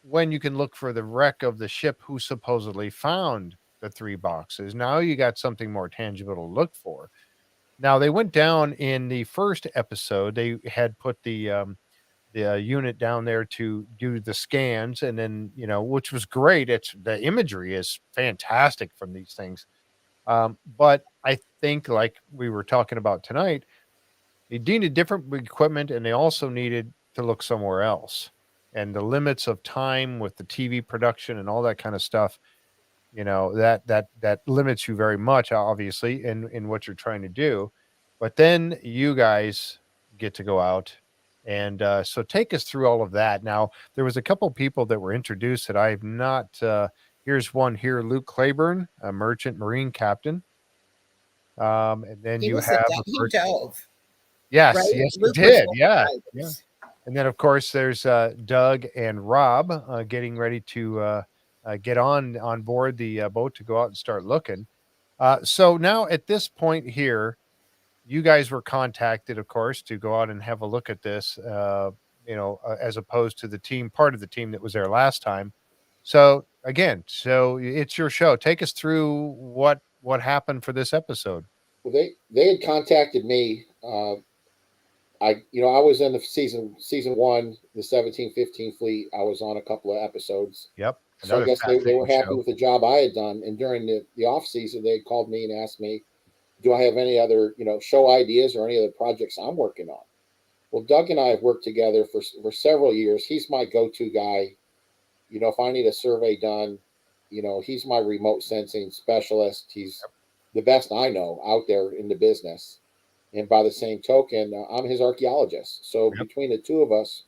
when you can look for the wreck of the ship who supposedly found the three boxes. Now you got something more tangible to look for. Now they went down in the first episode. They had put the unit down there to do the scans, and then which was great. It's the imagery is fantastic from these things. But I think, like we were talking about tonight, they needed different equipment, and they also needed to look somewhere else. And the limits of time with the TV production and all that kind of stuff, that limits you very much, obviously, in what you're trying to do. But then you guys get to go out, and so take us through all of that. Now, there was a couple people that were introduced that I've not. Here's one here, Luke Claiborne, a merchant marine captain. And then He you was have, he dove, yes, right? yes, he Luke was did, one of yeah, the yeah. divers. And then, of course, there's Doug and Rob getting ready to get on board the boat to go out and start looking. So now at this point here, you guys were contacted, of course, to go out and have a look at this, as opposed to part of the team that was there last time. So again, it's your show. Take us through what happened for this episode. Well, they had contacted me. I was in the season one, the 17-15 fleet. I was on a couple of episodes. Yep. So I guess they were fascinating happy show. with the job I had done. And during the off season, they called me and asked me, do I have any other, show ideas or any other projects I'm working on? Well, Doug and I have worked together for several years. He's my go-to guy. If I need a survey done, he's my remote sensing specialist. He's the best I know out there in the business. And by the same token, I'm his archaeologist. So between the two of us,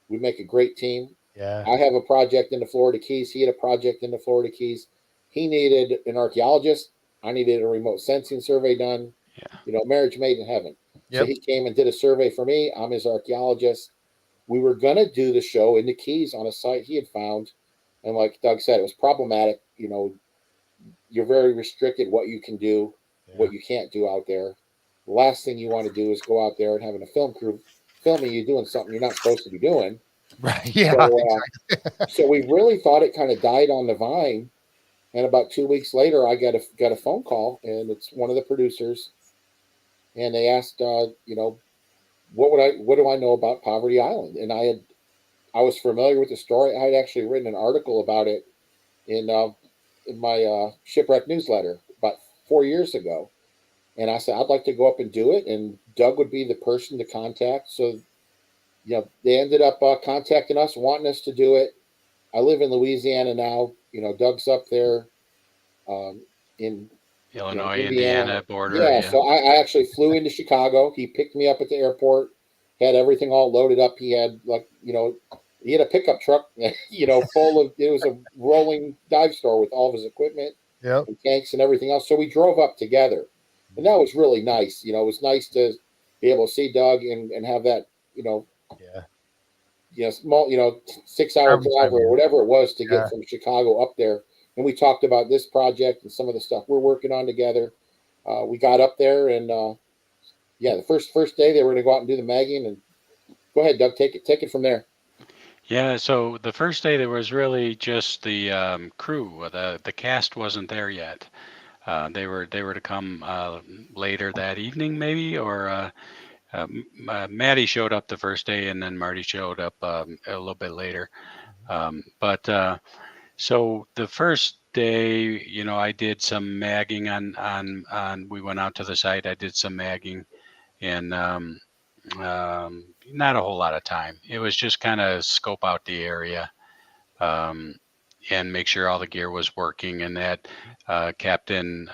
we make a great team. Yeah. I have a project in the Florida Keys. He had a project in the Florida Keys. He needed an archaeologist. I needed a remote sensing survey done. Yeah. Marriage made in heaven. Yep. So he came and did a survey for me. I'm his archaeologist. We were going to do the show in the Keys on a site he had found. And like Doug said, it was problematic. You're very restricted what you can do, what you can't do out there. The last thing you want to do is go out there and having a film crew filming you doing something you're not supposed to be doing. Right. Yeah. So, so we really thought it kind of died on the vine. And about 2 weeks later, I got a phone call, and it's one of the producers, and they asked, what do I know about Poverty Island? And I was familiar with the story. I had actually written an article about it in my shipwreck newsletter about 4 years ago, and I said I'd like to go up and do it, and Doug would be the person to contact. So, they ended up contacting us, wanting us to do it. I live in Louisiana now. Doug's up there in Illinois, Indiana border. Yeah, so I actually flew into Chicago. He picked me up at the airport, had everything all loaded up. He had he had a pickup truck, full of, it was a rolling dive store with all of his equipment, Yep. and tanks and everything else. So we drove up together, and that was really nice. It was nice to be able to see Doug and have that, small, 6-hour drive or whatever it was to get from Chicago up there. And we talked about this project and some of the stuff we're working on together. We got up there, and the first day they were going to go out and do the magging. And go ahead, Doug, take it from there. Yeah, so the first day there was really just the crew. The cast wasn't there yet. They were to come later that evening, maybe, or Maddie showed up the first day, and then Marty showed up a little bit later. So the first day, I did some magging on. We went out to the site. I did some magging, and not a whole lot of time. It was just kind of scope out the area, and make sure all the gear was working. And that Captain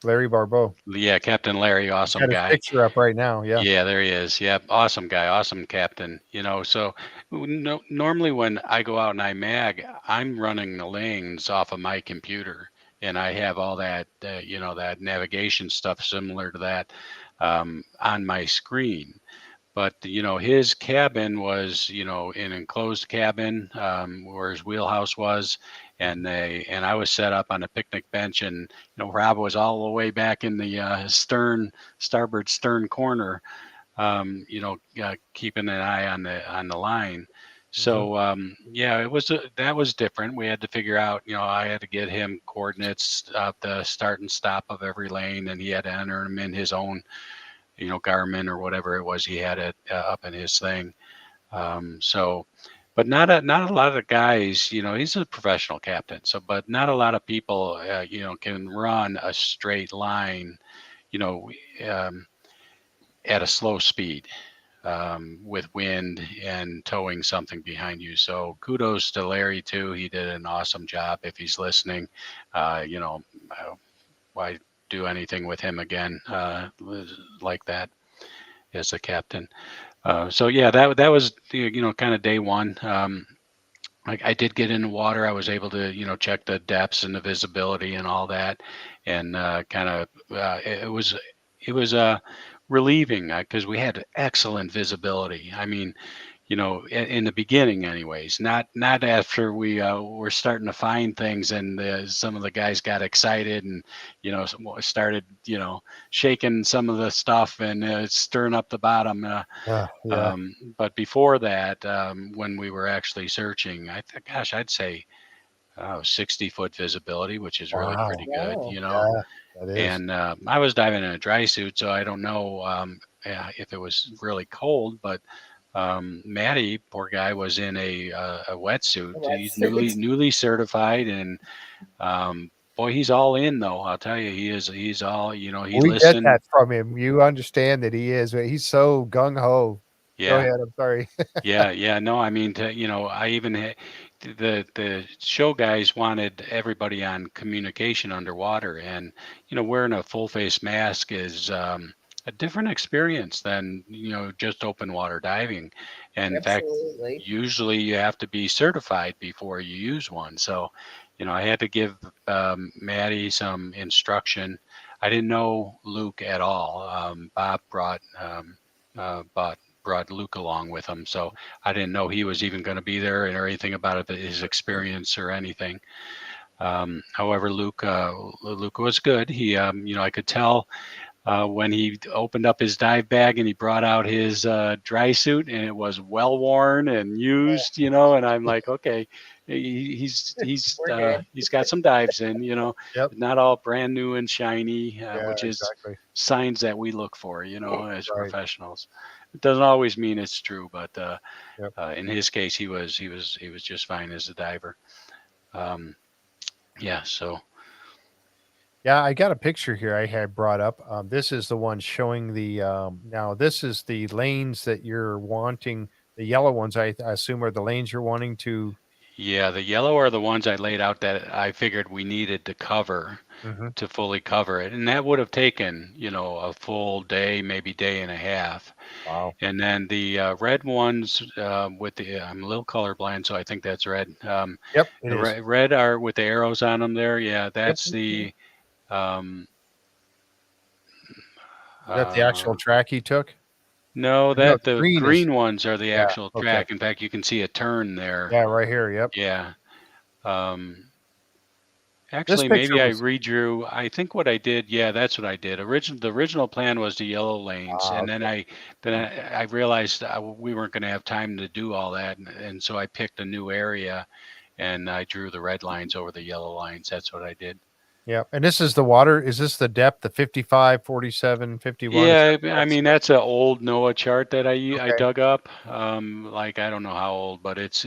Larry Barbeau. Yeah, Captain Larry, awesome guy. Picture up right now. Yeah. Yeah, there he is. Yeah, awesome guy, awesome captain. So normally when I go out and I mag, I'm running the lanes off of my computer, and I have all that, that navigation stuff similar to that on my screen. But his cabin was an enclosed cabin where his wheelhouse was, and I was set up on a picnic bench, and Rob was all the way back in the starboard stern corner, keeping an eye on the line. So that was different. We had to figure out, I had to get him coordinates of the start and stop of every lane, and he had to enter them in his own Garmin or whatever it was he had it up in his thing. But not a lot of the guys, he's a professional captain. So, but not a lot of people, can run a straight line, at a slow speed, with wind and towing something behind you. So kudos to Larry too. He did an awesome job. If he's listening, why do anything with him again like that as a captain. That was kind of day one. I did get in the water. I was able to check the depths and the visibility and all that, and it was relieving because we had excellent visibility. I mean, in the beginning anyways, not after we were starting to find things, and some of the guys got excited and started shaking some of the stuff and stirring up the bottom. But before that, when we were actually searching, I'd say 60-foot visibility, which is really pretty good. That is. And I was diving in a dry suit, so I don't know if it was really cold, but Matty, poor guy, was in a wetsuit. He's newly certified, and boy, he's all in though. I'll tell you, he's all, he we listened. get that from him. You understand that he is. He's so gung ho. Yeah. Go ahead. I'm sorry. Yeah. No, I mean, I even had the show guys wanted everybody on communication underwater, and wearing a full face mask is a different experience than just open water diving. And Absolutely. in fact, usually you have to be certified before you use one. So I had to give Maddie some instruction. I didn't know Luke at all. Bob brought Luke along with him, so I didn't know he was even going to be there or anything about it, his experience or anything. However, Luke was good. He, I could tell when he opened up his dive bag and he brought out his dry suit, and it was well worn and used, and I'm like, okay, he's We're good. he's got some dives in, Yep. not all brand new and shiny, Yeah, which is exactly. signs that we look for, as Right. professionals. It doesn't always mean it's true, but Yep. in his case, he was just fine as a diver. So. Yeah, I got a picture here I had brought up. This is the one showing the now this is the lanes that you're wanting. The yellow ones, I assume, are the lanes you're wanting to. Yeah, the yellow are the ones I laid out that I figured we needed to cover Mhm. to fully cover it. And that would have taken, a full day, maybe day and a half. Wow. And then the red ones with the, I'm a little colorblind, so I think that's red. Yep, it The is. red are with the arrows on them there. Yeah, that's Is the, um, that the actual track he took? no, No, that the the green is. green ones are the Yeah. actual Okay. track. In fact, you can see a turn there. Yeah, right here. Yep. Yeah. Um, This Actually, picture maybe I was. redrew. I think what I did, yeah, that's what I did. The original plan was the yellow lanes, and then Okay. I realized we weren't going to have time to do all that, and so I picked a new area, and I drew the red lines over the yellow lines. That's what I did. Yep. And this is the water. Is this the depth? The 55, 47, 51? Is Yeah, that I that's mean that's an old NOAA chart that I okay. dug up. Like I don't know how old, but it's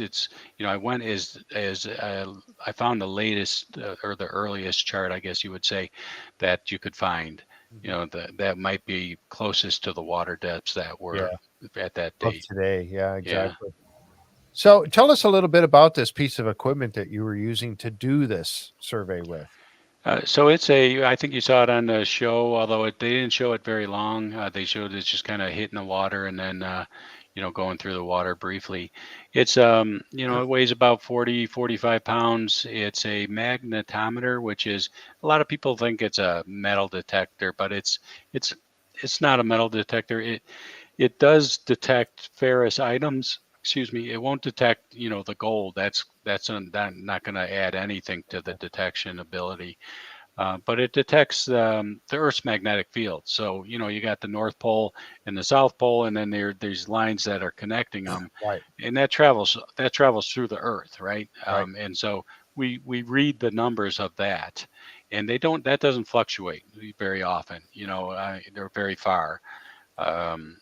I went as I found the latest or the earliest chart, I guess you would say, that you could find. Mhm. That might be closest to the water depths that Yeah. were at that Of date. today. Yeah, Yeah. exactly. So tell us a little bit about this piece of equipment that you were using to do this survey with. So I think you saw it on the show, although they didn't show it very long. They showed it just kind of hitting the water and then, going through the water briefly. It's, it weighs about 40, 45 pounds. It's a magnetometer, which is, a lot of people think it's a metal detector, but it's not a metal detector. It does detect ferrous items. Excuse me. It won't detect, the gold. That's not going to add anything to the detection ability. But it detects the Earth's magnetic field. So you got the North Pole and the South Pole, and then there's lines that are connecting them, Right. and that travels through the Earth, right? Right. And so we read the numbers of that, and that doesn't fluctuate very often. They're very far. Um,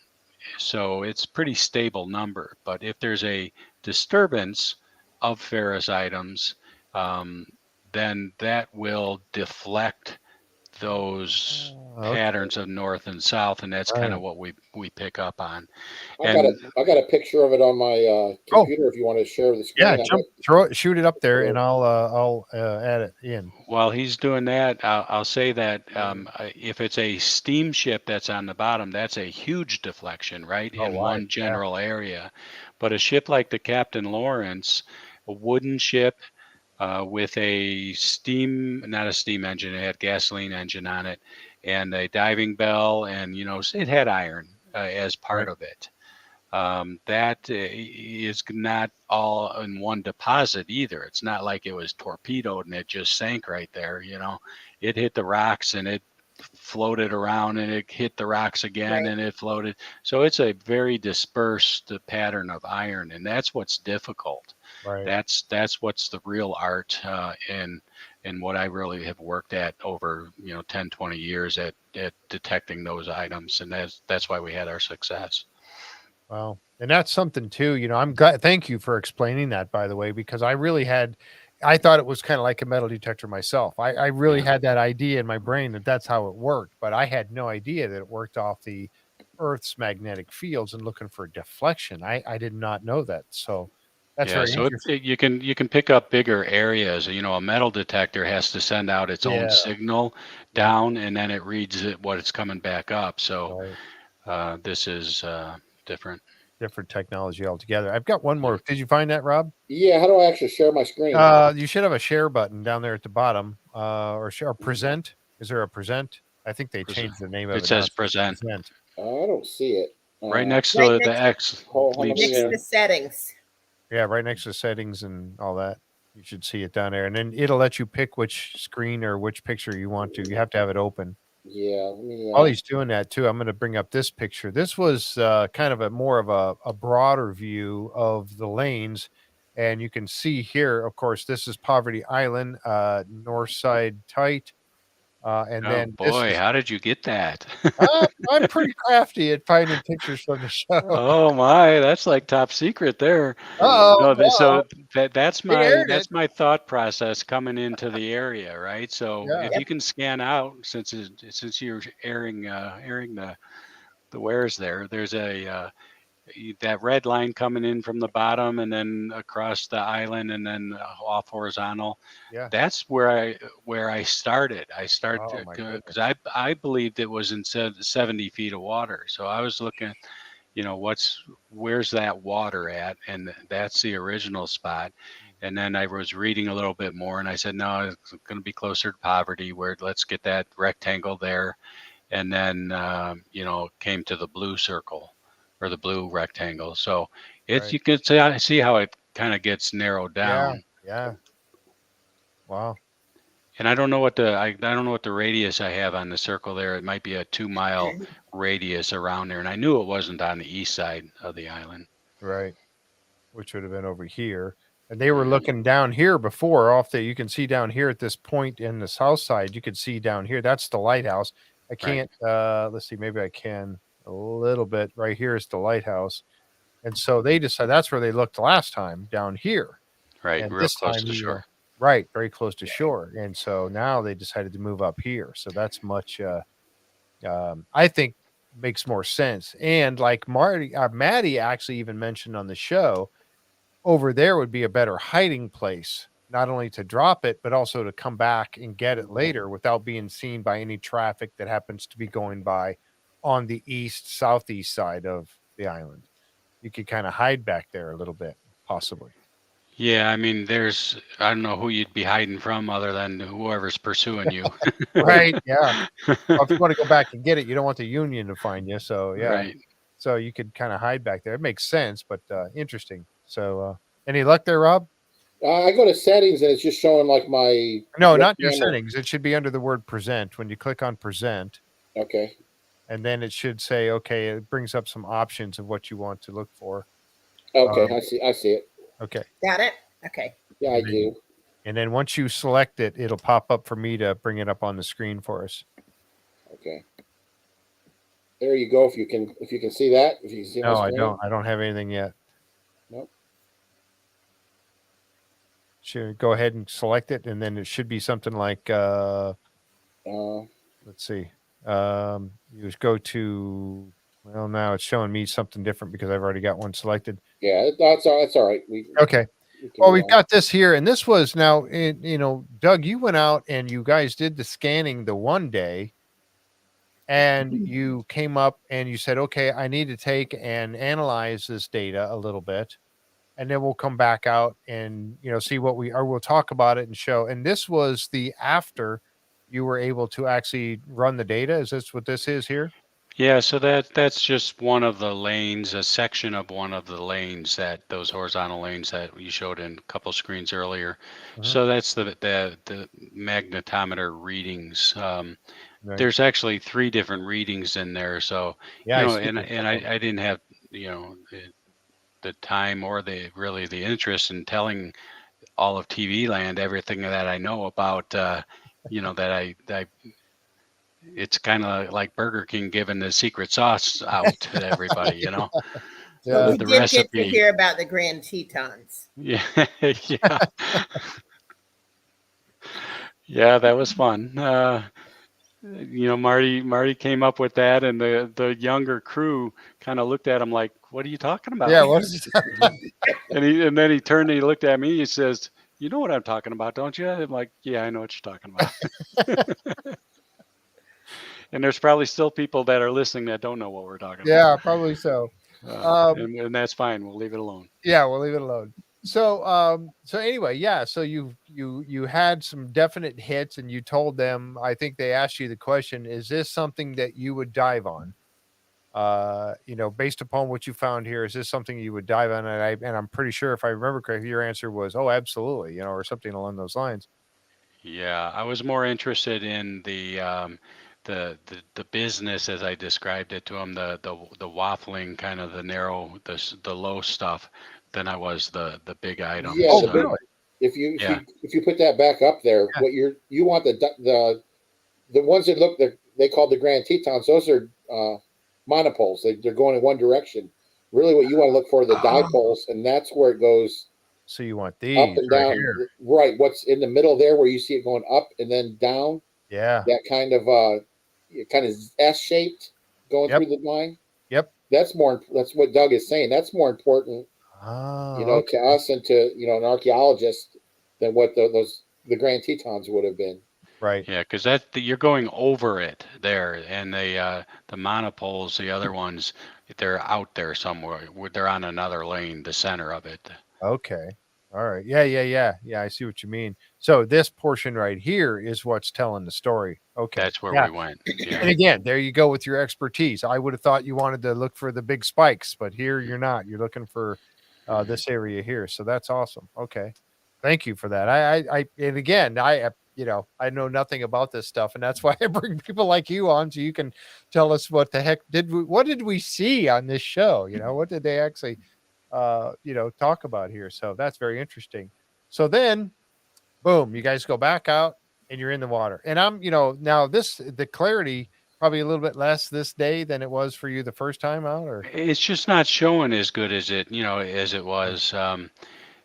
so it's pretty stable number. But if there's a disturbance of ferrous items, um, then that will deflect those Okay. patterns of north and south, and that's kind Right. of what we pick up on. I got a And I got a picture of it on my Oh, computer. If you want to share the yeah. screen, Throw it, shoot it up there, and I'll add it in. while he's doing that, I'll say that Mhm. if it's a steamship that's on the bottom, that's a huge deflection, right, Oh, in why? one Yeah. general area. But a ship like the Captain Lawrence, a wooden ship with a not a steam engine, it had gasoline engine on it, and a diving bell, and it had iron as Right. part of it. That is not all in one deposit either. It's not like it was torpedoed and it just sank right there. It hit the rocks and it floated around and it hit the rocks again Right. and it floated. So it's a very dispersed pattern of iron, and that's what's difficult. Right. That's what's the real art, and what I really have worked at over 10, 20 years at detecting those items, and that's why we had our success. Wow. And that's something too, I'm glad. Thank you for explaining that, by the way, because I thought it was kind of like a metal detector myself. I really Yeah. had that idea in my brain that that's how it worked, but I had no idea that it worked off the Earth's magnetic fields and looking for deflection. I did not know that. So that's Yeah, very so interesting. you can pick up bigger areas. A metal detector has to send out its own Yeah. signal Yeah. down, and then it reads what it's coming back up. So Right. this is different. Different technology altogether. I've got one Yeah. more. Did you find that, Rob? Yeah, how do I actually share my screen? You should have a share button down there at the bottom, or share or present. Is there a present? I think they Present. changed the name of It it now. says It says present present. I don't see it. right next Right to the next, X. Hold on, let Leaves. me, next to settings. Yeah, right next to settings and all that. You should see it down there, and then it'll let you pick which screen or which picture you want to. You have to have it open. Yeah. Let me, While he's doing that too, I'm going to bring up this picture. This was kind of a more of a broader view of the lanes. And you can see here, of course, this is Poverty Island, north side tight. And Oh then this boy, is, how did you get that? I'm pretty crafty at finding pictures from the show. Oh my, that's like top secret there. Uh-oh, No, uh-oh. so that's He aired that's it. my thought process coming into the area, right? So Yeah. if you can scan out, since you're airing the wares there, there's a that red line coming in from the bottom and then across the island and then off horizontal. Yeah. That's where I started. I Oh, started my because I believed it was in 70 feet of water. So I was looking, where's that water at? And that's the original spot. And then I was reading a little bit more and I said, no, it's going to be closer to Poverty, where let's get that rectangle there. And then, came to the blue circle or the blue rectangle. So Right. you can see how it kind of gets narrowed down. Yeah. Wow. And I don't know what the radius I have on the circle there. It might be a 2-mile radius around there. And I knew it wasn't on the east side of the island. Right. Which would have been over here. And they were looking down here before you can see down here at this point in the south side, you could see down here. That's the lighthouse. I can't, let's see, maybe I can a little bit. Right here is the lighthouse. And so they decided that's where they looked last time, down here. Right. And Real this close time to shore. Right. Very close to shore. And so now they decided to move up here. So that's much, I think makes more sense. And like Maddie actually even mentioned on the show, over there would be a better hiding place, not only to drop it, but also to come back and get it later without being seen by any traffic that happens to be going by on the southeast side of the island. You could kind of hide back there a little bit, possibly. Yeah, I mean, I don't know who you'd be hiding from other than whoever's pursuing you. Right. Yeah. Well, if you want to go back and get it, you don't want the Union to find you. So, yeah. Right. So you could kind of hide back there. It makes sense, but interesting. So, any luck there, Rob? I go to settings and it's just showing like my. No, not your camera. settings. It should be under the word present. When you click on present, Okay. and then it should say, okay, it brings up some options of what you want to look for. Okay, I see it. Okay. Got it? Okay. Yeah, I do. And then once you select it, it'll pop up for me to bring it up on the screen for us. Okay. There you go. If you can see that. If you can see No, my I screen. don't. I don't have anything yet. Nope. Should go ahead and select it, and then it should be something like let's see. You just go to, well, now it's showing me something different because I've already got one selected. Yeah, that's all right. Okay. Well, we've got this here, and this was now, Doug, you went out and you guys did the scanning the one day, and you came up and you said, okay, I need to take and analyze this data a little bit, and then we'll come back out and, see what we'll talk about it and show. And this was the after you were able to actually run the data. Is this what this is here? Yeah, so that's just one of the lanes, a section of one of the lanes, those horizontal lanes that you showed in a couple screens earlier. So that's the magnetometer readings. Right. There's actually 3 different readings in there. So Yeah, I didn't have the time or the interest in telling all of TV land everything that I know about. That I it's kind of like Burger King giving the secret sauce out to everybody, Well, we the did recipe. get to hear about the Grand Tetons. Yeah, yeah, yeah. That was fun. Marty came up with that, and the younger crew kind of looked at him like, "What are you talking about?" Yeah, what is and then he turned and he looked at me. He says, "You know what I'm talking about, don't you?" I'm like, "Yeah, I know what you're talking about." And there's probably still people that are listening that don't know what we're talking about. Yeah, probably so. And that's fine. We'll leave it alone. Yeah, we'll leave it alone. So, anyway, yeah. So you had some definite hits, and you told them. I think they asked you the question: is this something that you would dive on? based upon what you found here, is this something you would dive on? And I'm pretty sure, if I remember correctly, your answer was, oh, absolutely, or something along those lines. Yeah, I was more interested in the business as I described it to him, the waffling kind of the narrow, the low stuff, than I was the big items. Yeah, Oh, the big, really? if you put that back up there, Yeah. what you want the ones that look they call the Grand Tetons. Those are monopoles. They're going in one direction. Really, what you want to look for are the dipoles, and that's where it goes So you want up these and right down. here? Right, what's in the middle there, where you see it going up and then down? Yeah. That kind of S shaped going Yep. through the line. Yep. That's more. That's what Doug is saying. That's more important, Oh, to us and to an archaeologist than what the Grand Tetons would have been. right. Yeah, because you're going over it there, and the monopoles, the other ones, they're out there somewhere. They're on another lane, the center of it. Okay. All right. Yeah. I see what you mean. So this portion right here is what's telling the story. Okay. That's where Yeah. we went. And Yeah. again, there you go with your expertise. I would have thought you wanted to look for the big spikes, but here you're not. You're looking for this area here. So that's awesome. Okay. Thank you for that. And again, I know nothing about this stuff, and that's why I bring people like you on, so you can tell us what the heck what did we see on this show? What did they actually talk about here? So that's very interesting. So then, boom, you guys go back out and you're in the water. And I'm, now the clarity probably a little bit less this day than it was for you the first time out, or It's just not showing as good as it was.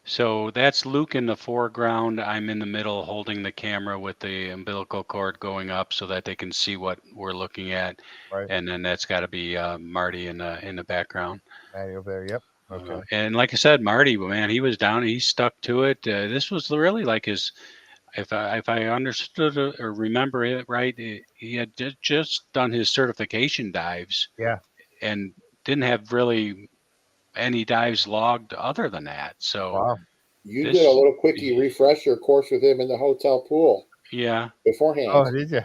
So that's Luke in the foreground. I'm in the middle holding the camera with the umbilical cord going up so that they can see what we're looking at. right? And then that's got to be Marty in the background. Maddie over there. Yep. Okay. And like I said, Marty, man, he was down. He stuck to it. This was really like his, if I understood or remember it right, he had just done his certification dives. Yeah. And didn't have really any dives logged other than that. So Wow. You This- did a little quickie refresher course with him in the hotel pool yeah, beforehand. Oh, did you?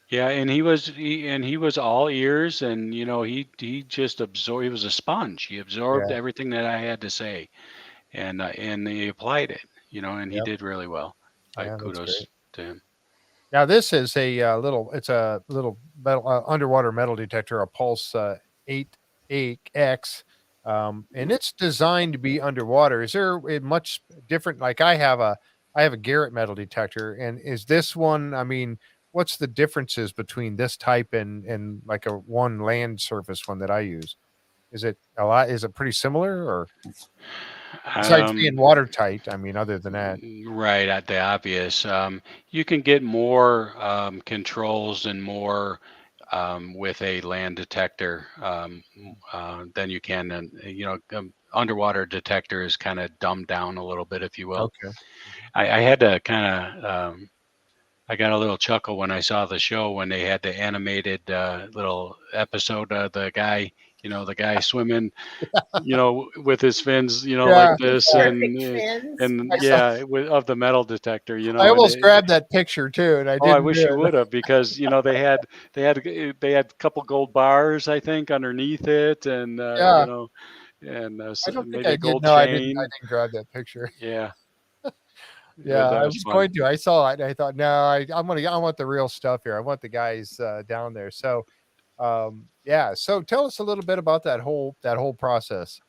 yeah, and he was all ears, and he just absorbed. He was a sponge. He absorbed Yeah. everything that I had to say, and he applied it. And he Yep. did really well. Yeah, that's Kudos great. to him. Now this is it's a little metal, underwater metal detector, a Pulse 8X, and it's designed to be underwater. Is there much different? Like I have a Garrett metal detector, and is this one? I mean, what's the differences between this type and like a one land surface one that I use? Is it a lot? Is it pretty similar, or besides being watertight? I mean, other than that, Right, at the obvious. You can get more controls and more with a land detector than you can. And underwater detector is kind of dumbed down a little bit, if you will. okay. I had to kind of. I got a little chuckle when I saw the show when they had the animated little episode of the guy swimming, with his fins, Yeah. like this, Perfect fins. and I saw- yeah, of the metal detector, I and almost grabbed that picture too, and I Oh, didn't. I wish do you it. would have, because they had a couple gold bars, I think, underneath it, and Yeah. and I so don't think maybe I a did. gold No, I chain. didn't grab that picture. Yeah, Yeah, that I was was fun. going to. I saw it. And I thought, no, I want the real stuff here. I want the guys down there. So, yeah. So tell us a little bit about that whole process.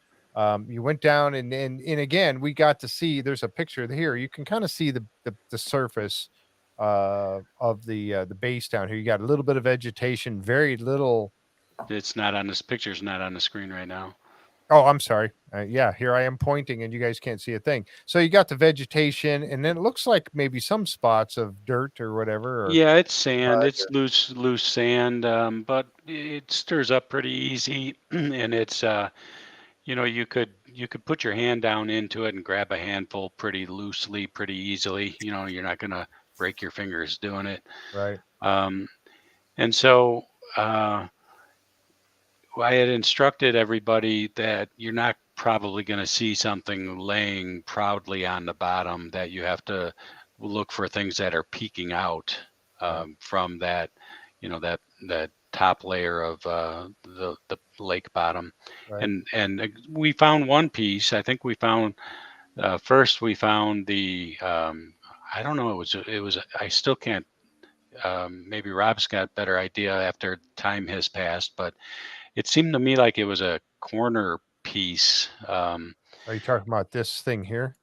You went down and again, we got to see. There's a picture here. You can kind of see the surface of the base down here. You got a little bit of vegetation, very little. It's not on this picture's not on the screen right now. Oh, I'm sorry. Yeah, here I am pointing, and you guys can't see a thing. So you got the vegetation, and then it looks like maybe some spots of dirt or whatever. Or, Yeah, it's sand. mud It's loose sand, but it stirs up pretty easy, and it's you could put your hand down into it and grab a handful pretty loosely, pretty easily. You're not gonna break your fingers doing it. right. And so I had instructed everybody that you're not probably going to see something laying proudly on the bottom, that you have to look for things that are peeking out from that, that top layer of the lake bottom. Right. And we found one piece. I think we found first we found the I don't know, it was I still can't, maybe Rob's got better idea after time has passed, but it seemed to me like it was a corner piece. Are you talking about this thing here?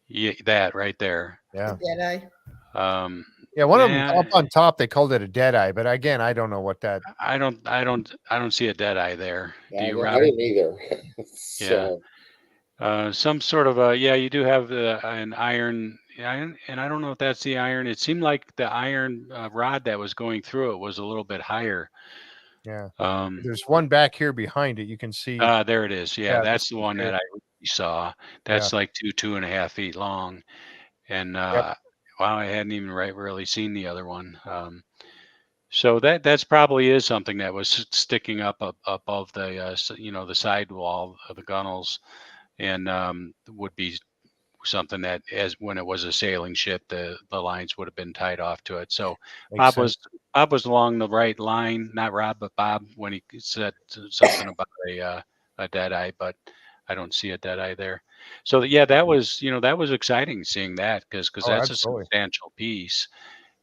Yeah, that right there. Yeah. Deadeye. Um, Yeah. One of them yeah, up on top, they called it a dead eye, but again, I don't know what that. I don't see a dead eye there. Do you, I Rob? didn't either. Yeah. So Some sort of a, yeah, you do have an iron, and I don't know if that's the iron. It seemed like the iron rod that was going through it was a little bit higher. Yeah. Um, There's one back here behind it. You can see. there it is. Yeah, Yeah. that's the one that I saw. Yeah. That's like 2.5 feet long. And Yep. wow, I hadn't even really seen the other one. So that's probably is something that was sticking up above the the sidewall of the gunnels, and would be something that, as when it was a sailing ship, the lines would have been tied off to it. So Makes sense. Bob was along the right line, not Rob, but Bob, when he said something about a dead eye, but I don't see a dead eye there. So yeah, that was that was exciting seeing that, because Oh, that's a absolutely. substantial piece,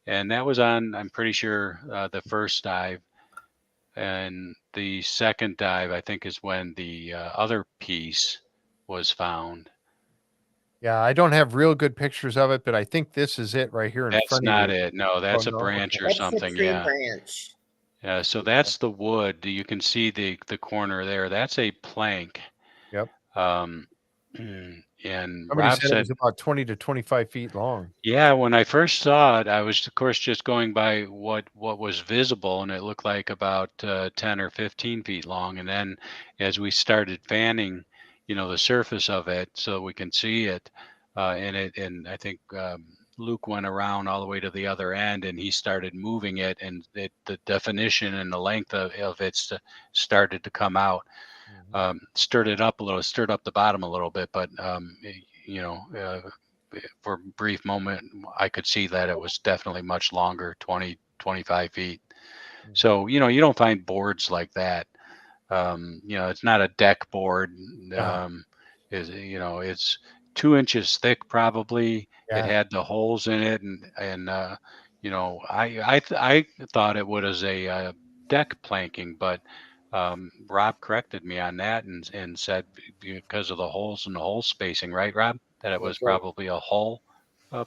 and that was on, I'm pretty sure, the first dive. And the second dive, I think, is when the other piece was found. Yeah. I don't have real good pictures of it, but I think this is it right here in That's front of not you. it. No, that's a no? branch Okay. or That's the something. tree Yeah. branch. Yeah. So that's the wood. You can see the corner there. That's a plank. Yep. Um, and Somebody Rob said it said, was about 20 to 25 feet long. yeah, when I first saw it, I was, of course, just going by what was visible, and it looked like about 10 or 15 feet long. And then as we started fanning, the surface of it so we can see it, and I think Luke went around all the way to the other end, and he started moving it, and the definition and the length of it started to come out. Stirred it up a little, stirred up the bottom a little bit, but you know. For a brief moment, I could see that it was definitely much longer, 20, 25 feet. So, you don't find boards like that. It's not a deck board. It's 2 inches thick, probably. It Yeah. had the holes in it. And I thought it was a deck planking, but Rob corrected me on that and said, because of the holes and the hole spacing, right, Rob? That it was that's right. probably a hull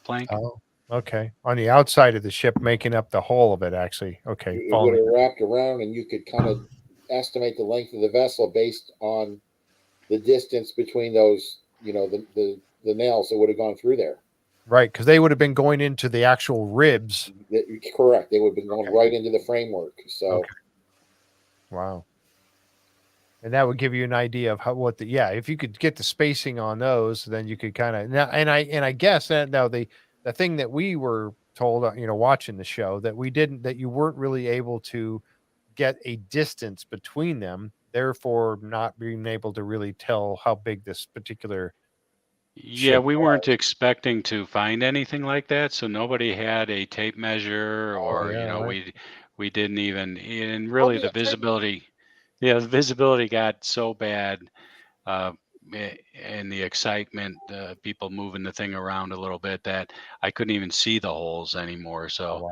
plank. Oh, okay. On the outside of the ship, making up the whole of it, actually. Okay. It would Following. have wrapped around, and you could kind of estimate the length of the vessel based on the distance between those, the nails that would have gone through there. Right. Because they would have been going into the actual ribs. Correct. They would have been going Okay. right into the framework. So, Okay. Wow. And that would give you an idea of if you could get the spacing on those, then you could kind of, and I guess that now the thing that we were told, watching the show, that you weren't really able to get a distance between them, therefore not being able to really tell how big this particular Yeah, ship we was. weren't expecting to find anything like that, so nobody had a tape measure, Oh or yeah, right. we didn't even, and really Only the a tree. visibility, yeah, the visibility got so bad, uh, and the excitement, people moving the thing around a little bit, that I couldn't even see the holes anymore. Oh, So,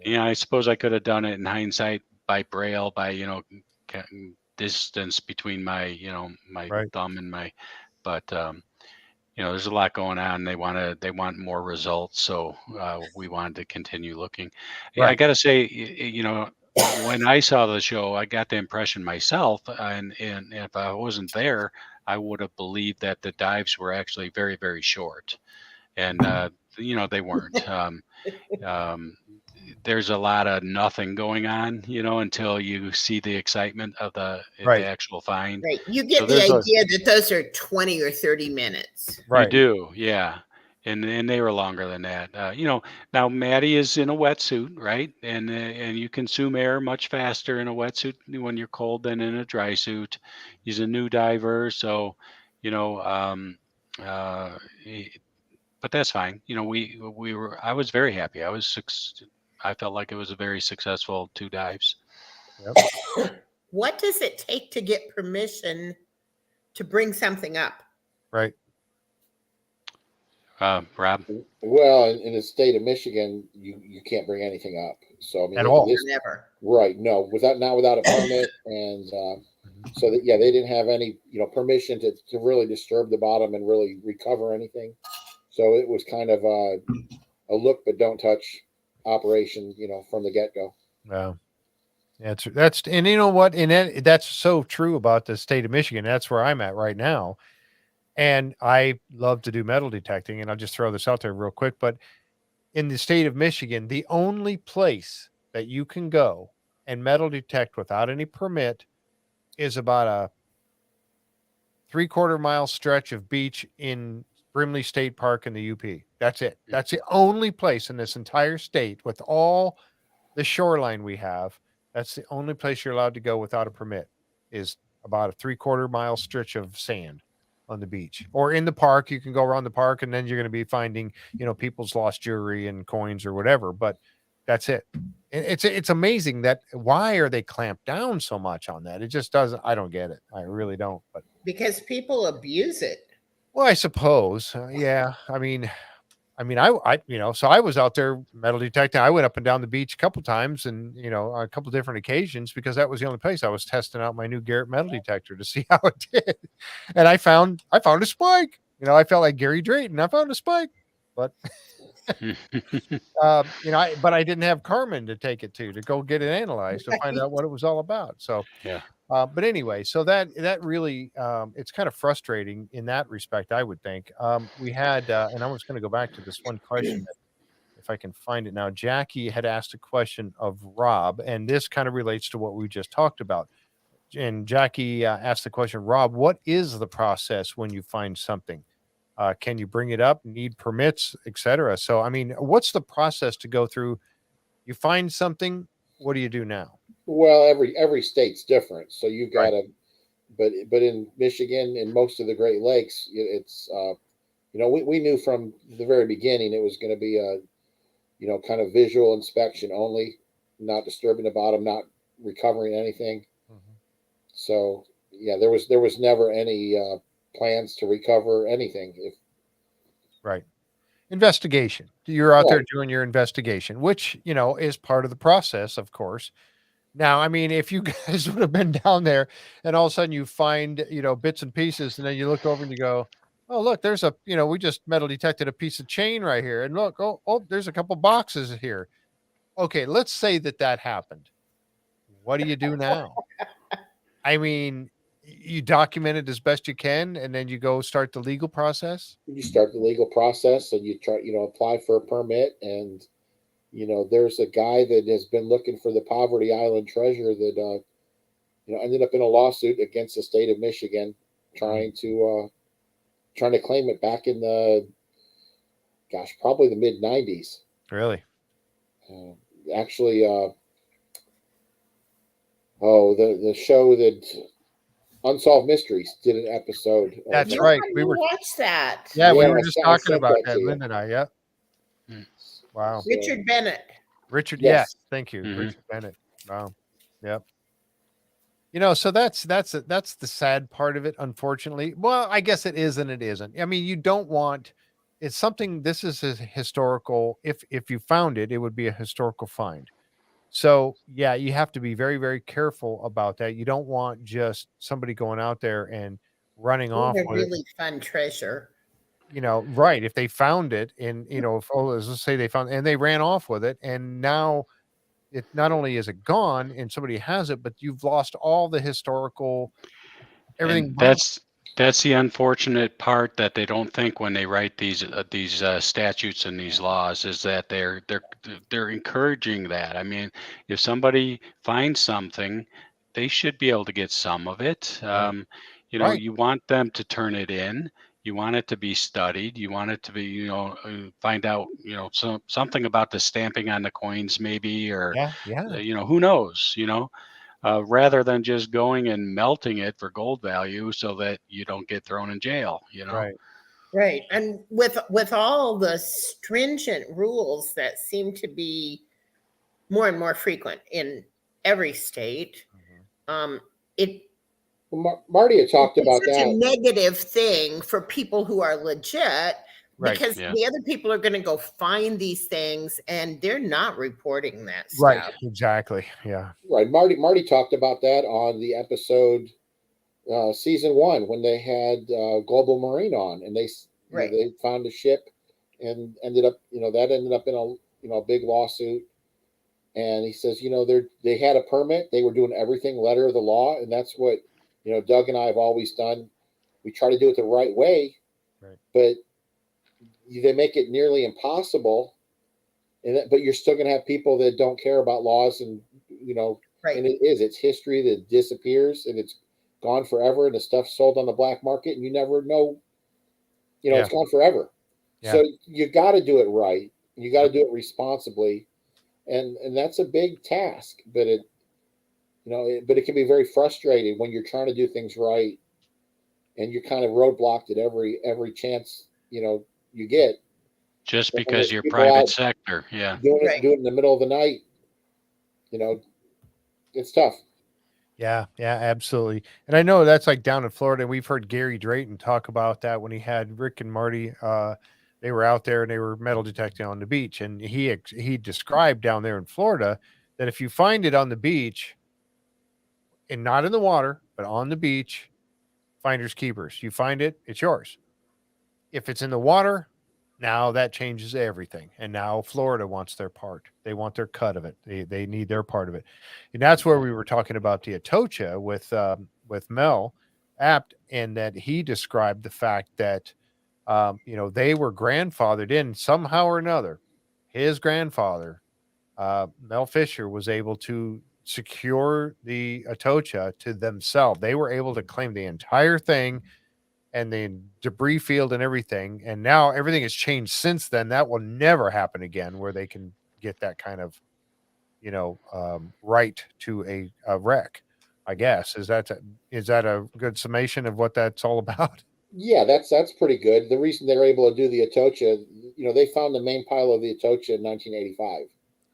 wow. I suppose I could have done it in hindsight by braille, by distance between my my Right. thumb and my, but there's a lot going on. They want more results, so we wanted to continue looking. Yeah, I Right. got to say, when I saw the show, I got the impression myself, and if I wasn't there, I would have believed that the dives were actually very, very short, and they weren't. Um, there's a lot of nothing going on, until you see the excitement of the Right. actual find. Right. You So get the there's a, idea that those are 20 or 30 minutes. you Right. do, yeah. And they were longer than that. Now Maddie is in a wetsuit, right? And you consume air much faster in a wetsuit when you're cold than in a dry suit. He's a new diver, so you know, uh, he- but that's fine. We were. I was very happy. I felt like it was a very successful 2 dives. Yep. What does it take to get permission to bring something up? Right. Rob? Well, in the state of Michigan, you can't bring anything up. So I mean, At all. this Never. right? No, not without a permit, and so that they didn't have any permission to really disturb the bottom and really recover anything. So it was kind of a look but don't touch operation, from the get go. Wow. That's and you know what? And that's so true about the state of Michigan. That's where I'm at right now. And I love to do metal detecting, and I'll just throw this out there real quick. But in the state of Michigan, the only place that you can go and metal detect without any permit is about a 3/4 mile stretch of beach in Brimley State Park in the UP. That's it. That's the only place in this entire state with all the shoreline we have. That's the only place you're allowed to go without a permit, is about a 3/4 mile stretch of sand on the beach. Or in the park, you can go around the park, and then you're going to be finding, people's lost jewelry and coins or whatever. But that's it. It's amazing that why are they clamped down so much on that? It just doesn't. I don't get it. I really don't. But Because people abuse it. well, I suppose, yeah. I mean, so I was out there metal detecting. I went up and down the beach a couple times, and on a couple different occasions, because that was the only place I was testing out my new Garrett metal detector to see how it did. And I found a spike. I felt like Gary Drayton. I found a spike, but but I didn't have Carmen to take it to go get it analyzed to find out what it was all about. So Yeah. but anyway, so that really it's kind of frustrating in that respect, I would think. We had and I was going to go back to this one question that, if I can find it now. Jackie had asked a question of Rob, and this kind of relates to what we just talked about. And Jackie asked the question, Rob, what is the process when you find something? Can you bring it up, need permits, etc.? So, I mean, what's the process to go through? You find something, what do you do now? Well, every state's different, so you got Right. to. But in Michigan and most of the Great Lakes, it's we knew from the very beginning it was going to be a kind of visual inspection only, not disturbing the bottom, not recovering anything. Mhm. So yeah, there was never any plans to recover anything. Right. Investigation. You're out there Right. doing your investigation, which, is part of the process, of course. Now, I mean, if you guys would have been down there and all of a sudden you find, bits and pieces, and then you look over and you go, oh, look, there's we just metal detected a piece of chain right here. And look, oh, there's a couple boxes here. Okay, let's say that happened. What do you do now? I mean, you document it as best you can, and then you go start the legal process. You start the legal process and you try, apply for a permit. And, there's a guy that has been looking for the Poverty Island treasure that, ended up in a lawsuit against the state of Michigan, trying to claim it back in the, probably the mid 90s. Really? Actually, the show that Unsolved Mysteries did an episode. That's You right. had We to were, watch that. yeah, we Yeah, were I just sent talking about that that, to you. Linda and I. Yeah. Hmm. Wow. So, Richard Bennett. Richard. Yes. Yes. Thank you. Mhm. Richard Bennett. Wow. Yep. So that's the sad part of it, unfortunately. Well, I guess it is and it isn't. I mean, you don't want it's something. This is a historical. If you found it, it would be a historical find. So yeah, you have to be very, very careful about that. You don't want just somebody going out there and running What off a with it. really fun treasure. Right. If they found it and, if, let's say they found and they ran off with it, and now it not only is it gone and somebody has it, but you've lost all the historical everything. And that's the unfortunate part that they don't think when they write these statutes and these laws, is that they're encouraging that. I mean, if somebody finds something, they should be able to get some of it. Right. You want them to turn it in. You want it to be studied. You want it to be, find out, something about the stamping on the coins, maybe, or Yeah. who knows, rather than just going and melting it for gold value so that you don't get thrown in jail, Right. Right. And with all the stringent rules that seem to be more and more frequent in every state. It Marty had talked it's about such a that. negative thing for people who are legit, Right. because Yeah. the other people are going to go find these things and they're not reporting that Right. stuff. Exactly. Yeah. Right. Marty talked about that on the episode season 1 when they had Global Marine on, and they Right. they found a ship and ended up that ended up in a big lawsuit. And he says they had a permit, they were doing everything letter of the law, and that's what Doug and I have always done. We try to do it the right way, Right. but they make it nearly impossible. But you're still going to have people that don't care about laws, and Right. and it's history that disappears and it's gone forever, and the stuff's sold on the black market, and you never know, Yeah. it's gone forever. Yeah. So you got to do it right. You got to do it responsibly, and that's a big task. But but it can be very frustrating when you're trying to do things right, and you're kind of roadblocked at every chance you get. Just And when because there's you're people private out sector. Yeah. doing Right. it in the middle of the night, it's tough. Yeah, absolutely. And I know that's like down in Florida. We've heard Gary Drayton talk about that when he had Rick and Marty. They were out there and they were metal detecting on the beach, and he described down there in Florida that if you find it on the beach and not in the water, but on the beach, finders keepers. You find it, it's yours. If it's in the water, now that changes everything. And now Florida wants their part. They want their cut of it. They need their part of it. And that's where we were talking about the Atocha with Mel Apt, and that he described the fact that they were grandfathered in somehow or another. His grandfather, Mel Fisher, was able to secure the Atocha to themselves. They were able to claim the entire thing and the debris field and everything. And now everything has changed since then. That will never happen again, where they can get that kind of, right to a wreck, I guess. Is that a good summation of what that's all about? Yeah, that's pretty good. The reason they were able to do the Atocha, they found the main pile of the Atocha in 1985,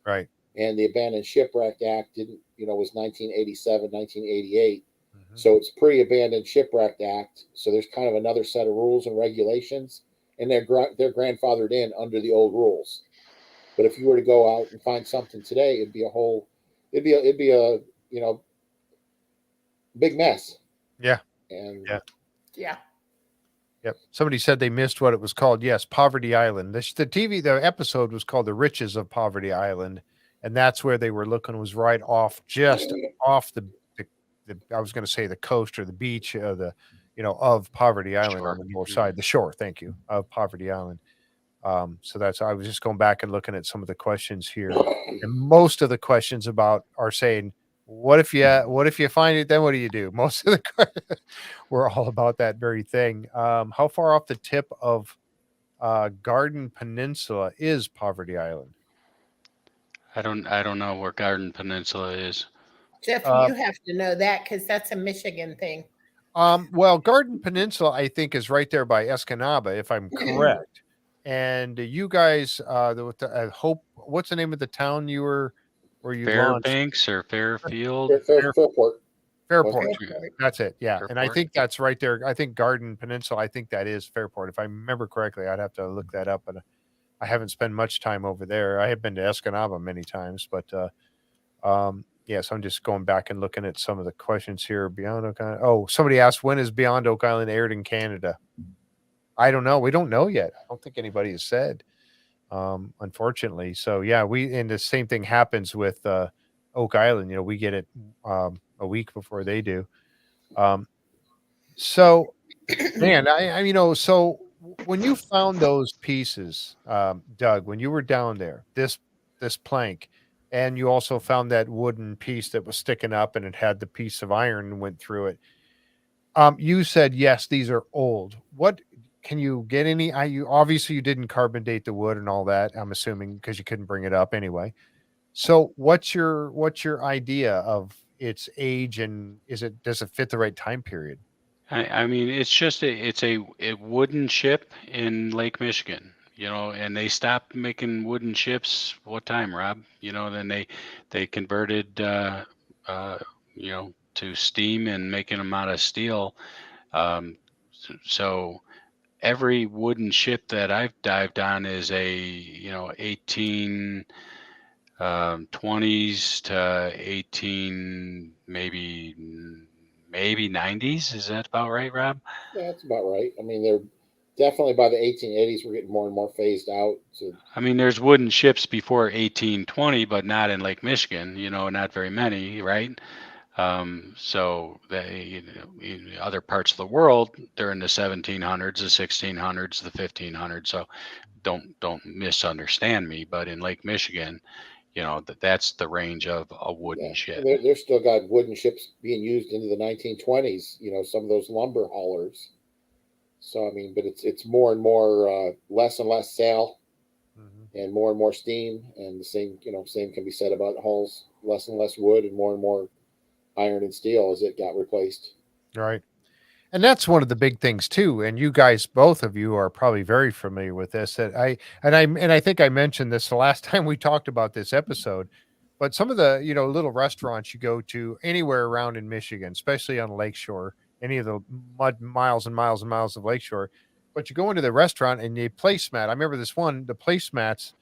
Right. and the Abandoned Shipwreck Act didn't, was 1987, 1988. Mhm. So it's pre-Abandoned Shipwreck Act. So there's kind of another set of rules and regulations, and they're grandfathered in under the old rules. But if you were to go out and find something today, it'd be a big mess. Yeah. And Yeah. Yeah. Yep. Somebody said they missed what it was called. Yes, Poverty Island. The episode was called The Riches of Poverty Island. And that's where they were looking, was right off, just off the I was going to say the coast or the beach of of Poverty Island Sure. on the north side, the shore. Thank you, of Poverty Island. So I was just going back and looking at some of the questions here, and most of the questions are saying, what if you find it, then what do you do? Most of the questions were all about that very thing. How far off the tip of Garden Peninsula is Poverty Island? I don't know where Garden Peninsula is. Jeff, you have to know that because that's a Michigan thing. Well, Garden Peninsula, I think, is right there by Escanaba, if I'm correct. And you guys, Hope, what's the name of the town where you launched? Fairbanks or Fairfield? Fairport. Fairport. Fairport. That's it. Yeah. And I Fairport. think that's right there. I think Garden Peninsula, I think that is Fairport. If I remember correctly, I'd have to look that up, but I haven't spent much time over there. I have been to Escanaba many times, but yes, I'm just going back and looking at some of the questions here. Beyond Oak Island. Oh, somebody asked, when is Beyond Oak Island aired in Canada? I don't know. We don't know yet. I don't think anybody has said, unfortunately. So yeah, and the same thing happens with Oak Island. We get it a week before they do. So man, so when you found those pieces, Doug, when you were down there, this plank, and you also found that wooden piece that was sticking up and it had the piece of iron and went through it. You said, yes, these are old. What can you get any? Obviously you didn't carbon date the wood and all that, I'm assuming, because you couldn't bring it up anyway. So what's your idea of its age, and does it fit the right time period? I mean, it's just it's a wooden ship in Lake Michigan, and they stopped making wooden ships. What time, Rob? Then they converted to steam and making them out of steel. So every wooden ship that I've dived on is a 1820s to 18 maybe 90s. Is that about right, Rob? Yeah, that's about right. I mean, they're definitely by the 1880s, we're getting more and more phased out. So I mean, there's wooden ships before 1820, but not in Lake Michigan. Not very many, right? So in other parts of the world, they're in the 1700s, the 1600s, the 1500s. So don't misunderstand me, but in Lake Michigan, that's the range of a wooden yeah, ship. they're still got wooden ships being used into the 1920s. Some of those lumber haulers. So I mean, but it's more and more less and less sail and more steam, and the same can be said about hulls, less and less wood and more iron and steel as it got replaced. Right. And that's one of the big things too. And you guys, both of you, are probably very familiar with this. That I think I mentioned this the last time we talked about this episode. But some of the little restaurants you go to anywhere around in Michigan, especially on Lakeshore, any of the miles and miles and miles of Lakeshore, but you go into the restaurant and the placemat. I remember this one. The placemats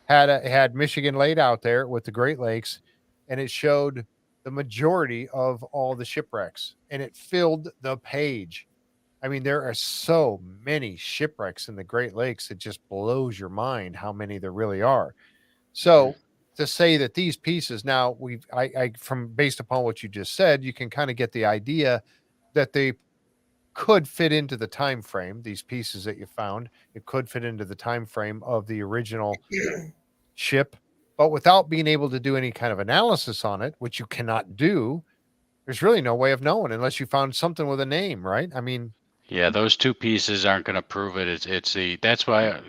had Michigan laid out there with the Great Lakes, and it showed the majority of all the shipwrecks, and it filled the page. I mean, there are so many shipwrecks in the Great Lakes, it just blows your mind how many there really are. So to say that these pieces now I from based upon what you just said, you can kind of get the idea that they could fit into the time frame. These pieces that you found, it could fit into the time frame of the original ship, but without being able to do any kind of analysis on it, which you cannot do, there's really no way of knowing unless you found something with a name, right? I mean, Yeah, those two pieces aren't going to prove it. That's why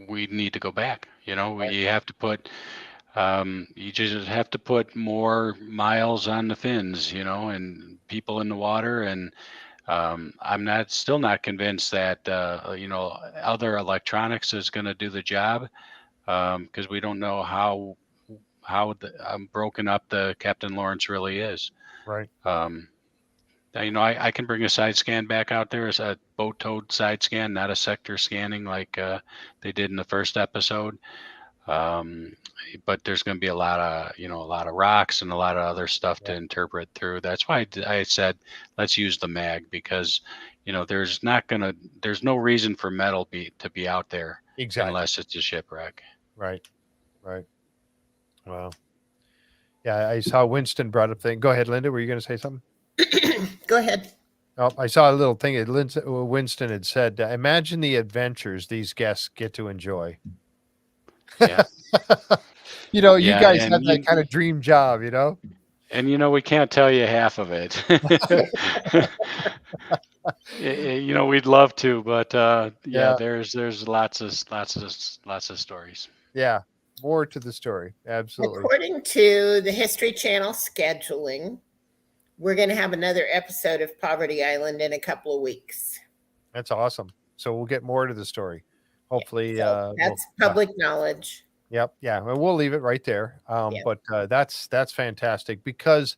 we need to go back. You have to put you just have to put more miles on the fins, and people in the water. And I'm still not convinced that other electronics is going to do the job, because we don't know how broken up the Captain Lawrence really is. right. I can bring a side scan back out there as a boat towed side scan, not a sector scanning like they did in the first episode. But there's going to be a lot of rocks and a lot of other stuff to interpret through. That's why I said let's use the mag, because there's no reason for metal to be out there Exactly. unless it's a shipwreck. Right. Wow. Yeah, I saw Winston brought up thing. Go ahead, Linda. Were you going to say something? Go ahead. Oh, I saw a little thing that Winston had said. Imagine the adventures these guests get to enjoy. Yeah. You Yeah, guys and have that kind of dream job, And we can't tell you half of it. We'd love to, but Yeah. there's lots of stories. Yeah. More to the story. Absolutely. According to the History Channel scheduling, we're going to have another episode of Poverty Island in a couple of weeks. That's awesome. So we'll get more to the story. Hopefully, So that's public knowledge. Yep. Yeah. Well, we'll leave it right there. Yeah. But that's fantastic, because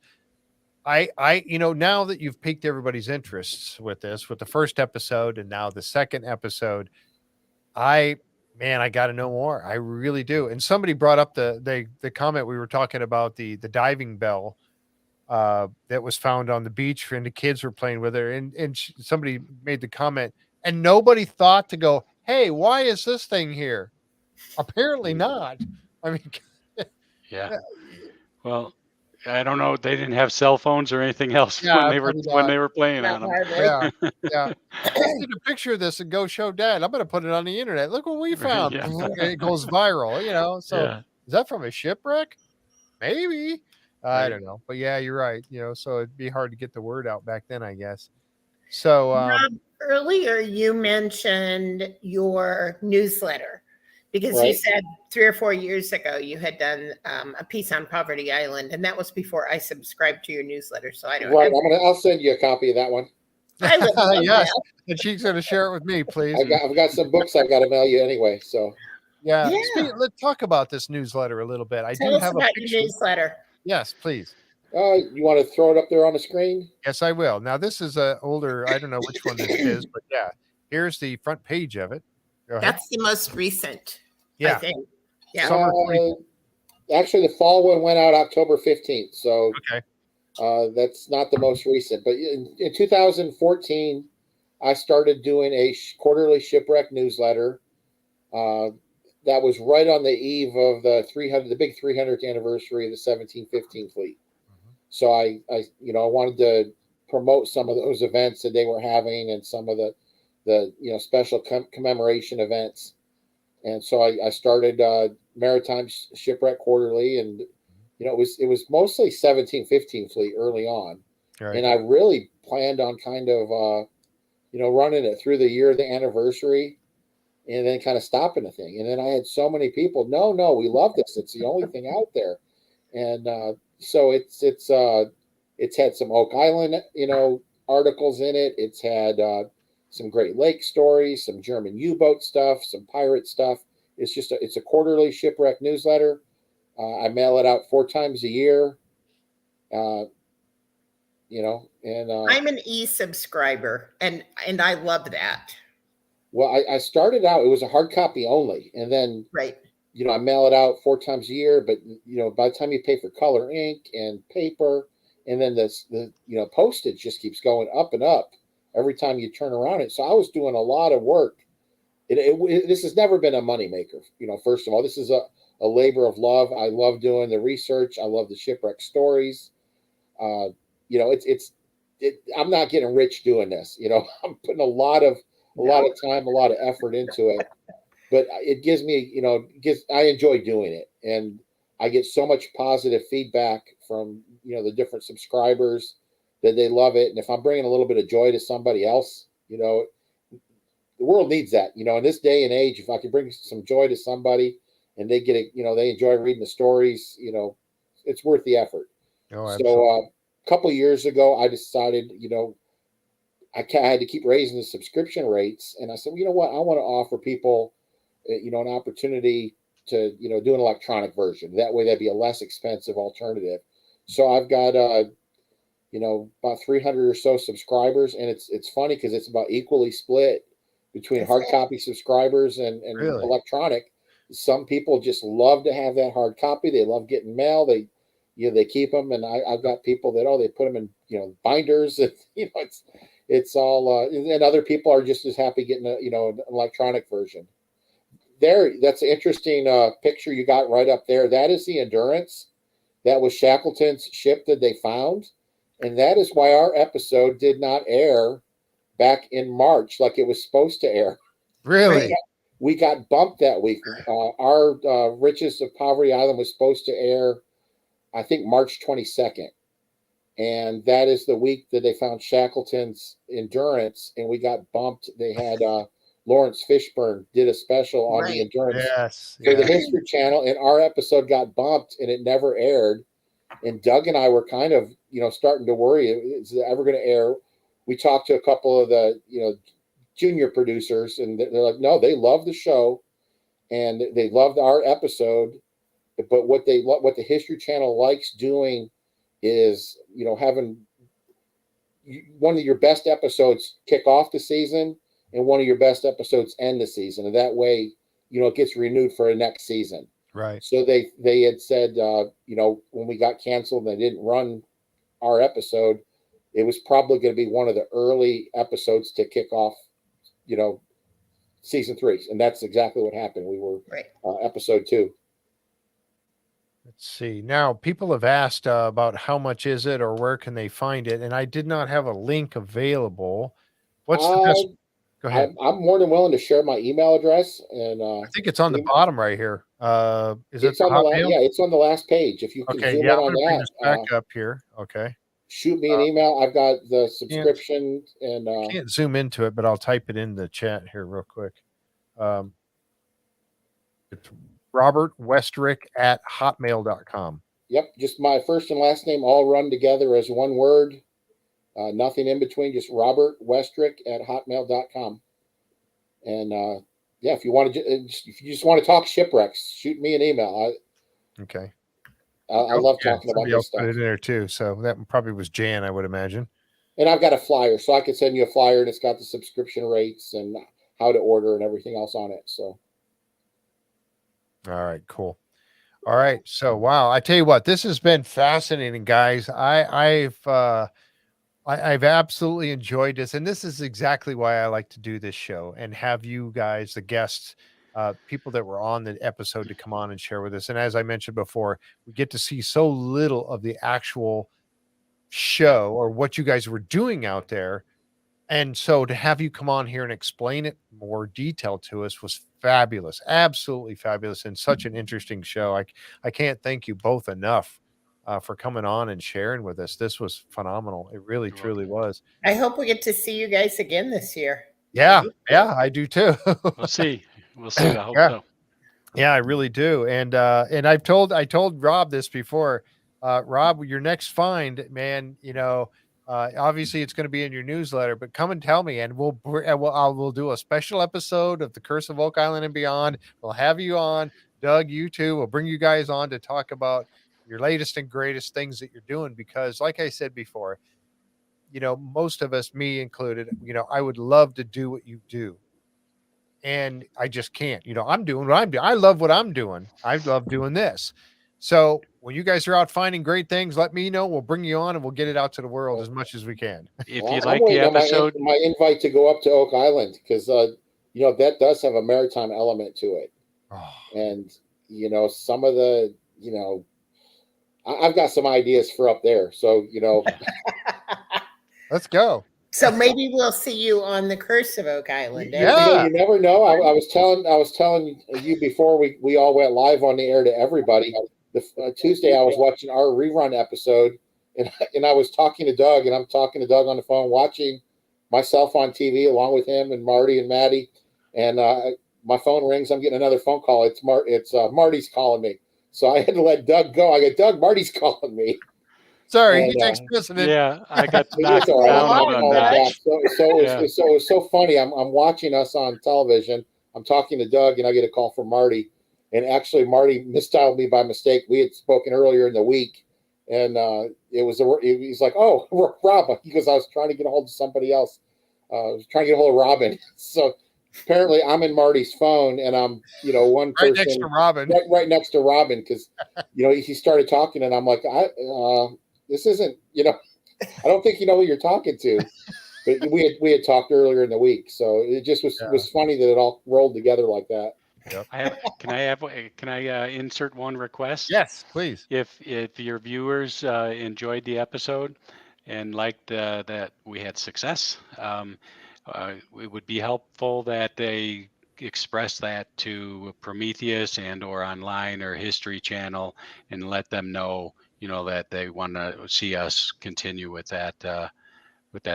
I now that you've piqued everybody's interests with this, with the first episode and now the second episode, I got to know more. I really do. And somebody brought up the comment we were talking about, the diving bell that was found on the beach, and the kids were playing with it. And somebody made the comment, and nobody thought to go, hey, why is this thing here? Apparently not. I mean, Yeah. Well, I don't know. They didn't have cell phones or anything else when they were playing on them. yeah. I did a picture of this and go show Dad. I'm going to put it on the internet. Look what we found. Yeah. It goes viral, So Yeah. is that from a shipwreck? Maybe. I don't know. But yeah, you're right. So it'd be hard to get the word out back then, I guess. So Rob, earlier you mentioned your newsletter, because you Right. said 3 or 4 years ago you had done a piece on Poverty Island, and that was before I subscribed to your newsletter. So I don't. Right. I'll send you a copy of that one. I would love yes, that. and she's going to share it with me, please. I've got some books I got to mail you anyway. So Yeah. Yeah. Let's talk about this newsletter a little bit. I Tell do us have a about picture. your newsletter. Yes, please. You want to throw it up there on the screen? Yes, I will. Now, this is a older, I don't know which one this is, but yeah, here's the front page of it. Go ahead. That's the most recent, I Yeah. think. Yeah. Summer 40. Actually, the fall one went out October 15th, so Okay. that's not the most recent. But in 2014, I started doing a quarterly shipwreck newsletter. That was right on the eve of the big 300th anniversary of the 1715 fleet. So I wanted to promote some of those events that they were having and some of the special commemoration events. And so I started Maritime Shipwreck Quarterly, and it was mostly 1715 fleet early on, Right. and I really planned on kind of running it through the year of the anniversary, and then kind of stopping the thing. And then I had so many people, no, we love this. It's the only thing out there, and so it's had some Oak Island articles in it. It's had some Great Lake stories, some German U-boat stuff, some pirate stuff. It's a quarterly shipwreck newsletter. I mail it out 4 times a year. And I'm an e-subscriber, and I love that. Well, I started out, it was a hard copy only, and then Right. I mail it out 4 times a year. But by the time you pay for color ink and paper, and then the postage just keeps going up and up every time you turn around it. So I was doing a lot of work. This has never been a moneymaker. First of all, this is a labor of love. I love doing the research. I love the shipwreck stories. I'm not getting rich doing this. I'm putting a lot of time, a lot of effort into it. But it gives me, I enjoy doing it, and I get so much positive feedback from the different subscribers that they love it. And if I'm bringing a little bit of joy to somebody else, the world needs that. In this day and age, if I can bring some joy to somebody and they get it, they enjoy reading the stories, it's worth the effort. Oh, so a couple of years ago, I decided, I had to keep raising the subscription rates, and I said, you know what, I want to offer people, an opportunity to, do an electronic version. That way, that'd be a less expensive alternative. So I've got, about 300 or so subscribers, and it's funny because it's about equally split between hard copy subscribers and Really? electronic. Some people just love to have that hard copy. They love getting mail. They keep them, and I've got people that they put them in binders, and it's all and other people are just as happy getting an electronic version. That's an interesting picture you got right up there. That is the Endurance. That was Shackleton's ship that they found, and that is why our episode did not air back in March like it was supposed to air. Really? We got bumped that week. Our Riches of Poverty Island was supposed to air, I think, March 22nd. And that is the week that they found Shackleton's Endurance, and we got bumped. They had Lawrence Fishburne did a special on the Endurance for the History Channel, and our episode got bumped, and it never aired. And Doug and I were kind of, starting to worry, is it ever going to air? We talked to a couple of the, junior producers, and they're like, no, they love the show, and they loved our episode. But what the History Channel likes doing is, having one of your best episodes kick off the season and one of your best episodes end the season. And that way, it gets renewed for the next season. Right. So they had said, when we got canceled and they didn't run our episode, it was probably going to be one of the early episodes to kick off, season 3. And that's exactly what happened. We were episode 2. Let's see. Now, people have asked about how much is it or where can they find it, and I did not have a link available. What's the best? Go ahead. I'm more than willing to share my email address, and I think it's on the bottom right here. Is it on it's on the last page. If you can zoom in on bring that, this back up here. Okay. Shoot me an email. I've got the subscription, and I can't zoom into it, but I'll type it in the chat here real quick. It's Robert Westrick at hotmail.com. Yep, just my first and last name all run together as one word. Nothing in between, just Robert Westrick at hotmail.com. And if you want to, if you just want to talk shipwrecks, shoot me an email. Okay. I love talking about somebody this else put stuff. it in there too. So that probably was Jan, I would imagine. And I've got a flyer, so I can send you a flyer, and it's got the subscription rates and how to order and everything else on it. So, All right, cool. All right. So, wow. I tell you what, this has been fascinating, guys. I've absolutely enjoyed this. And this is exactly why I like to do this show and have you guys, the guests, people that were on the episode to come on and share with us. And as I mentioned before, we get to see so little of the actual show or what you guys were doing out there. And so to have you come on here and explain it more detail to us was fabulous, absolutely fabulous, and such an interesting show. I can't thank you both enough for coming on and sharing with us. This was phenomenal. It really, You're truly welcome. was. I hope we get to see you guys again this year. Yeah, yeah, I do too. We'll see. We'll see. I hope Yeah. so. Yeah, I really do. And I told Rob this before. Rob, your next find, man, obviously it's going to be in your newsletter, but come and tell me, and we'll do a special episode of the Curse of Oak Island and Beyond. We'll have you on, Doug, you too. We'll bring you guys on to talk about your latest and greatest things that you're doing, because like I said before, most of us, me included, I would love to do what you do. And I just can't. I'm doing what I'm doing. I love what I'm doing. I love doing this. So when you guys are out finding great things, let me know. We'll bring you on and we'll get it out to the world as much as we can. If well, you'd I'm like the waiting on episode, my invite to go up to Oak Island, because that does have a maritime element to it, Oh, and some of the I've got some ideas for up there. So let's go. So maybe we'll see you on the Curse of Oak Island. Yeah. you never know. I was telling you before we all went live on the air to everybody. Tuesday I was watching our rerun episode, and I was talking to Doug, and I'm talking to Doug on the phone, watching myself on TV along with him and Marty and Maddie, and my phone rings. I'm getting another phone call. It's Marty's calling me, so I had to let Doug go. I go, Doug, Marty's calling me. Sorry, And, he takes precedent. yeah, I got It's knocked all right. down I'll on call that. back. So it was so funny. I'm watching us on television. I'm talking to Doug, and I get a call from Marty. And actually, Marty misdialed me by mistake. We had spoken earlier in the week, and he's like, "Oh, Rob." He goes, "I was trying to get a hold of somebody else. I was trying to get a hold of Robin." So apparently, I'm in Marty's phone, and I'm one Right person next to Robin. right next to Robin, because he started talking, and I'm like, this isn't I don't think you know who you're talking to. But we had talked earlier in the week, so it just was funny that it all rolled together like that. Yep. Can I insert one request? Yes, please. If your viewers enjoyed the episode and liked that we had success, it would be helpful that they express that to Prometheus or online or History Channel, and let them know that they want to see us continue with that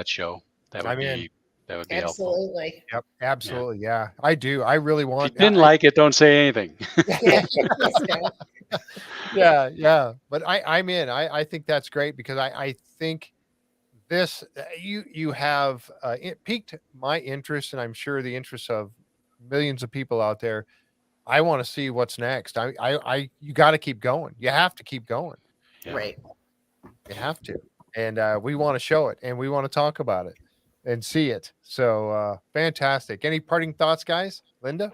show. That would be helpful. Absolutely. Yep, absolutely. Yeah, I do. I really If want. you didn't like it, don't say anything. Yeah. But I'm in. I think that's great, because I think this you have it piqued my interest, and I'm sure the interest of millions of people out there. I want to see what's next. You got to keep going. You have to keep going. Yeah. Right. You have to. And we want to show it, and we want to talk about it and see it. So fantastic. Any parting thoughts, guys? Linda?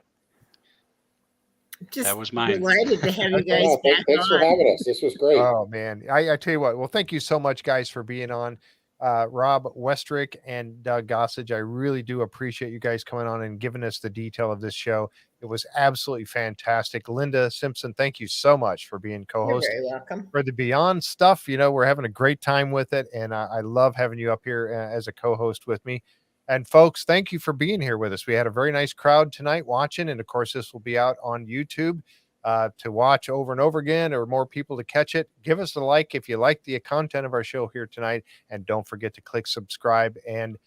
Just That was mine. delighted to have you guys back Thanks for on. having us. This was great. Oh man, I tell you what. Well, thank you so much, guys, for being on. Rob Westrick and Doug Gossage, I really do appreciate you guys coming on and giving us the detail of this show. It was absolutely fantastic. Linda Simpson, thank you so much for being You're co-host very welcome. for the Beyond stuff. We're having a great time with it, and I love having you up here as a co-host with me. And folks, thank you for being here with us. We had a very nice crowd tonight watching, and of course, this will be out on YouTube to watch over and over again, or more people to catch it. Give us a like if you like the content of our show here tonight, and don't forget to click subscribe and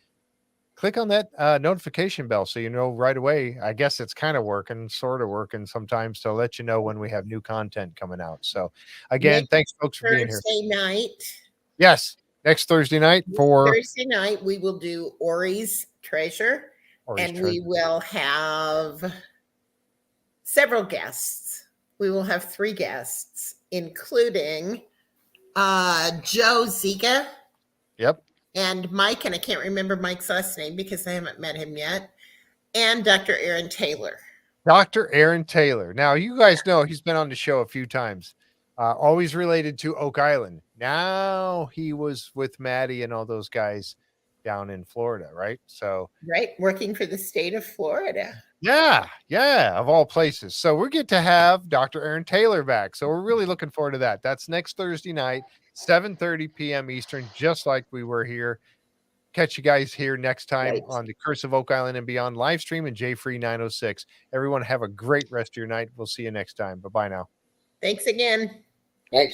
click on that notification bell so you know right away. I guess it's kind of sort of working sometimes, to let you know when we have new content coming out. So again, thanks folks for being here. Thursday night. Yes, next Thursday night We will do Ori's Treasure, we will have several guests. We will have 3 guests, including Joe Zika Yep. and Mike, and I can't remember Mike's last name because I haven't met him yet, and Dr. Aaron Taylor. Dr. Aaron Taylor. Now, you guys know he's been on the show a few times, always related to Oak Island. Now he was with Maddie and all those guys down in Florida, right? So, Right, working for the state of Florida. yeah, of all places. So we get to have Dr. Aaron Taylor back. So we're really looking forward to that. That's next Thursday night, 7:30 p.m. Eastern, just like we were here. Catch you guys here next time Right. on the Curse of Oak Island and Beyond live stream and J-Free 906. Everyone have a great rest of your night. We'll see you next time. Bye-bye now. Thanks again. Thanks.